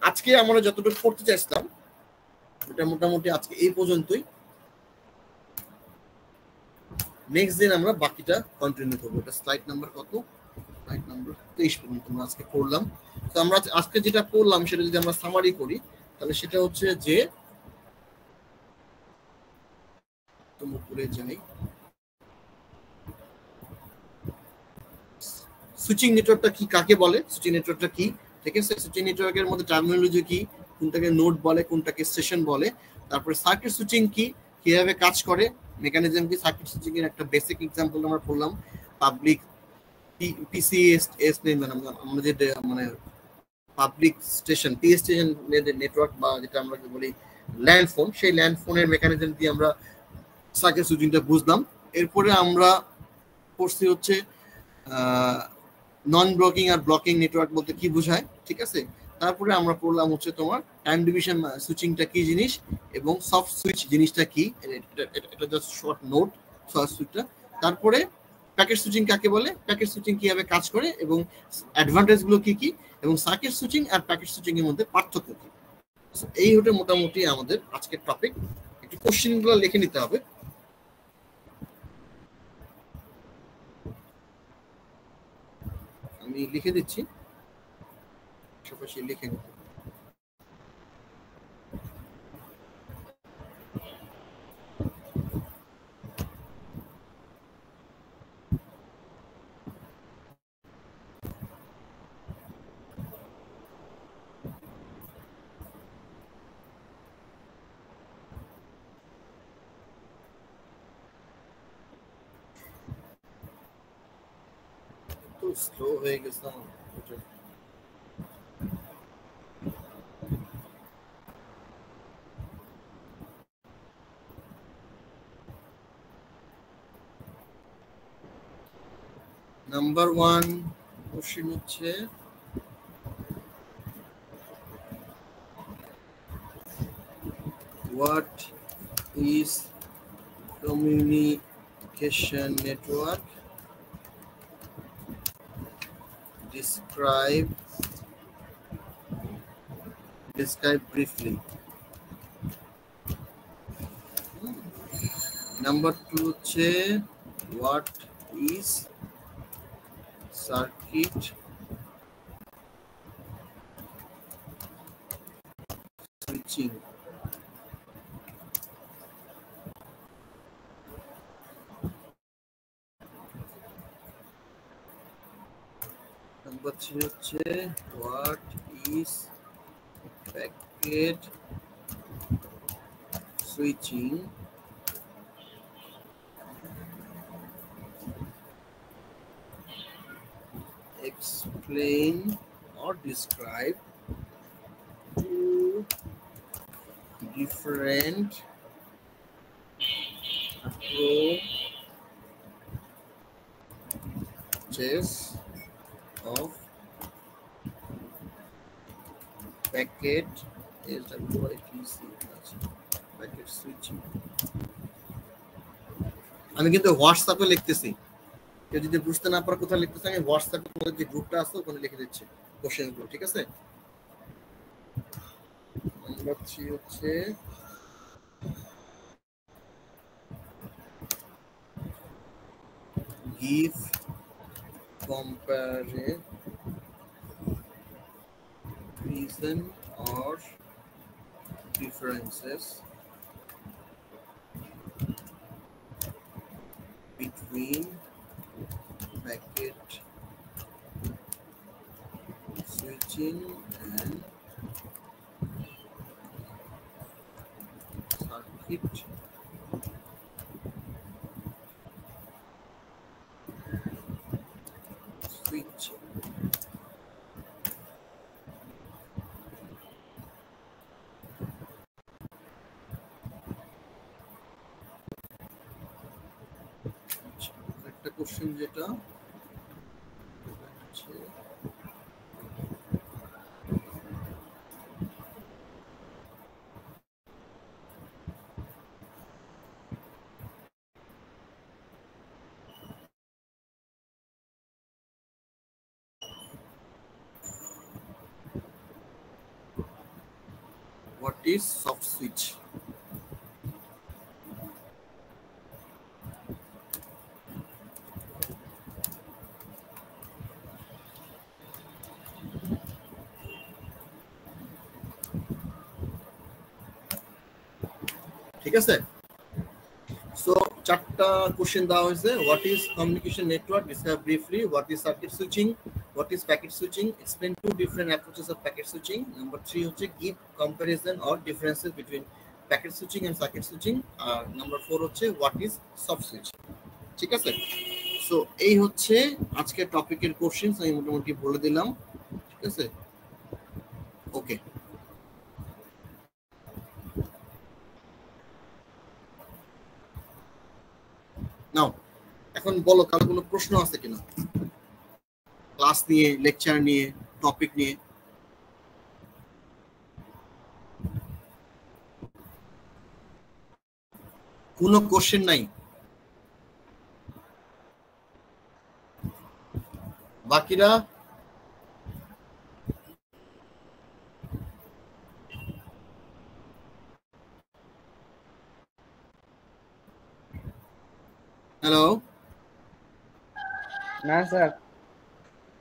আজকে আমরা যতটুকু পড়তে চাইছিলাম এটা মোটামুটি আজকে এই পর্যন্তই। নেক্সট দিন আমরা বাকিটা কন্টিনিউ করবো। এটা স্লাইড নাম্বার কত, স্লাইড নাম্বার 23 পর্যন্ত আমরা আজকে পড়লাম। তো আমরা আজকে যেটা পড়লাম সেটা যদি আমরা সামারি করি, তাহলে সেটা হচ্ছে যে উপরে যাই, সুইচিং নেটওয়ার্কটা কি, কাকে বলে সুইচিং নেটওয়ার্কটা কি, ঠিক আছে। সুইচিং নেটওয়ার্কের মধ্যে টার্মিনোলজি কি, কোনটাকে নোড বলে, কোনটাকে স্টেশন বলে, তারপরে সার্কিট সুইচিং কি, কিভাবে কাজ করে, মেকানিজম কি। সার্কিট সুইচিং এর একটা বেসিক এক্সাম্পল আমরা পড়লাম, পাবলিক পিসিএস মানে আমরা যে মানে পাবলিক স্টেশন পিএসটিএন নেটওয়ার্ক বা যেটা আমরা বলি ল্যান্ড ফোন, সেই ল্যান্ড ফোনের মেকানিজম দিয়ে আমরা সার্কিট সুইচিংটা বুঝলাম। এরপরে আমরা পড়ছি হচ্ছে নন ব্লকিং আর ব্লকিং নেটওয়ার্ক বলতে কি বোঝায়, ঠিক আছে। তারপরে আমরা পড়লাম হচ্ছে তোমার টাইম ডিভিশন সুইচিংটা কি জিনিস এবং সফট সুইচ জিনিসটা কি, এটা জাস্ট শর্ট নোট সফট সুইচটা। তারপরে প্যাকেট সুইচিং কাকে বলে, প্যাকেট সুইচিং কিভাবে কাজ করে এবং অ্যাডভান্টেজ গুলো কি কি, এবং সার্কিট সুইচিং আর প্যাকেট সুইচিং এর মধ্যে পার্থক্য কি। এই হতে মোটামুটি আমাদের আজকের টপিক। একটু কোশ্চেন গুলো লিখে নিতে হবে। আমি লিখে দিচ্ছি, পাশাপাশি লিখে নিতে। স্লো হয়ে গেছে নাম্বার 1 কোশ্চেন হচ্ছে what is communication network, describe briefly. Number 2 হচ্ছে what is circuit switching. Number 3 হচ্ছে what is packet switching. Explain or describe two different approaches of packet packet switching. আমি কিন্তু হোয়াটসঅ্যাপে লিখতেছি, কেউ যদি বুঝতে না পারে কোথায় লিখতেছে, আমি হোয়াটসঅ্যাপে তোমাদের যে গ্রুপটা আছে ওখানে লিখে দিচ্ছি কোশ্চেনগুলো, ঠিক আছে। নাম্বার 3 হচ্ছে give comparison or differences between packet switching and circuit switching. একটা কোশ্চেন যেটা what is soft switch. ঠিক আছে। সো চারটা কোশ্চেন দেওয়া হয়েছে। What is communication network, describe briefly. What is circuit switching, what is packet switching, explain two different approaches of packet switching. Number 3 হচ্ছে give comparison or differences between packet switching and circuit switching. আর number 4 হচ্ছে what is soft switch. ঠিক আছে। So এই হচ্ছে আজকের টপিকের question, আমি মোটামুটি বলে দিলাম, ঠিক আছে। ওকে, নাও এখন বলো কারো কোনো প্রশ্ন আছে কিনা ক্লাস নিয়ে, লেকচার নিয়ে, টপিক নিয়ে? কোনো কোশ্চেন নাই? বাকিরা হ্যালো, না স্যার।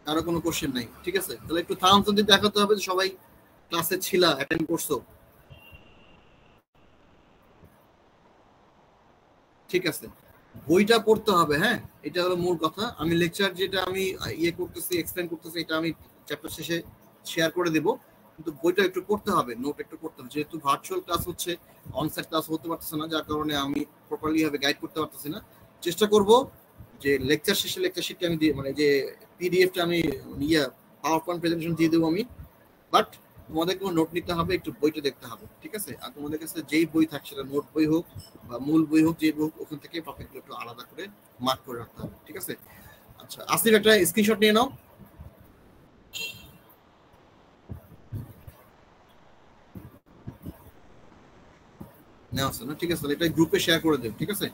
কারো কোনো কোশ্চেন নাই? ঠিক আছে, তাহলে একটু থাম যদি দেখাতে হবে যে সবাই ক্লাসে ছিলা, অ্যাটেন্ড করছো। ঠিক আছে, বইটা পড়তে হবে। হ্যাঁ, এটা হলো মূল কথা। আমি লেকচার যেটা আমি ইয়ে করতেছি, এক্সপ্লেন করতেছি, এটা আমি চ্যাপ্টার শেষে শেয়ার করে দেব, কিন্তু বইটা একটু পড়তে হবে, নোট একটু পড়তে হবে। যেহেতু ভার্চুয়াল ক্লাস হচ্ছে, অনসাইট ক্লাস হতে পারতেছে না, যার কারণে আমি প্রপারলি ভাবে গাইড করতে পারতেছি না। চেষ্টা করব যে লেকচার শেষে লেকচার শিটটা আমি দিয়ে, মানে যে পিডিএফটা আমি ইয়ে পাওয়ার পয়েন্ট প্রেজেন্টেশন দিয়ে দেবো আমি। বাট তোমাদের কোনো নোট নিতে হবে, একটু বইটা দেখতে হবে। ঠিক আছে, আর তোমাদের কাছে যেই বই থাকে, সেটা নোট বই হোক বা মূল বই হোক, যে বই হোক, ওখান থেকে টপিকগুলো একটু আলাদা করে মার্ক করে রাখতে হবে। ঠিক আছে, আচ্ছা আসিফ একটা স্ক্রিনশট নিয়ে নাও। নেওয়া আছে না? ঠিক আছে, এটা গ্রুপে শেয়ার করে দেব। ঠিক আছে,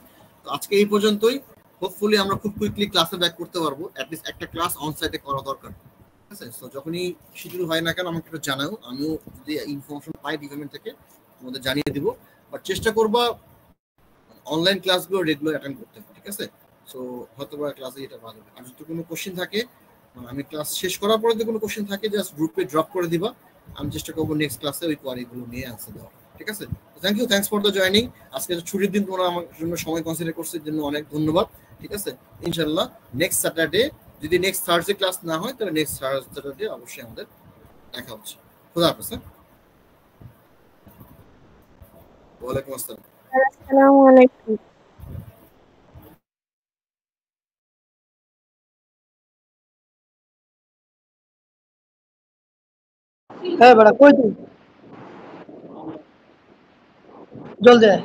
তো আজকে এই পর্যন্তই। হোপফুলি আমরা খুব কুইকলি ক্লাসে ব্যাক করতে পারবো। অ্যাটলিস্ট একটা ক্লাস অন সাইটে করা দরকার। ঠিক আছে, তো যখনই শিডিউল হয় না কেন আমাকে একটু জানাও, আমিও যদি ইনফরমেশন পাই ডিপার্টমেন্ট থেকে তোমাদের জানিয়ে দিব। বাট চেষ্টা করবা অনলাইন ক্লাসগুলো রেগুলার অ্যাটেন্ড করতে হবে। ঠিক আছে, সো হয়তো বা ক্লাসে এটা ভালো হবে। আর যদি কোনো কোশ্চেন থাকে, আমি ক্লাস শেষ করার পরে যদি কোনো কোশ্চেন থাকে, জাস্ট গ্রুপে ড্রপ করে দিবা। আমি চেষ্টা করবো নেক্সট ক্লাসে ওই কোয়ারিগুলো নিয়ে আনসার দেওয়া। ঠিক আছে, thank you, thanks for the joining. আজকে ছুটির দিন, তোমরা আমার জন্য সময় কনসিডার করছে জন্য অনেক ধন্যবাদ। ঠিক আছে, ইনশাল্লাহ নেক্সট স্যাটারডে, যদি নেক্সট থার্সডে ক্লাস না হয়, তাহলে নেক্সট স্যাটারডে অবশ্যই আমাদের দেখা হচ্ছে। খোদা হাফেজ। ওয়ালাইকুম আসসালাম। আসসালামু আলাইকুম। হ্যাঁ বেটা কই তুই? জলদি আয়।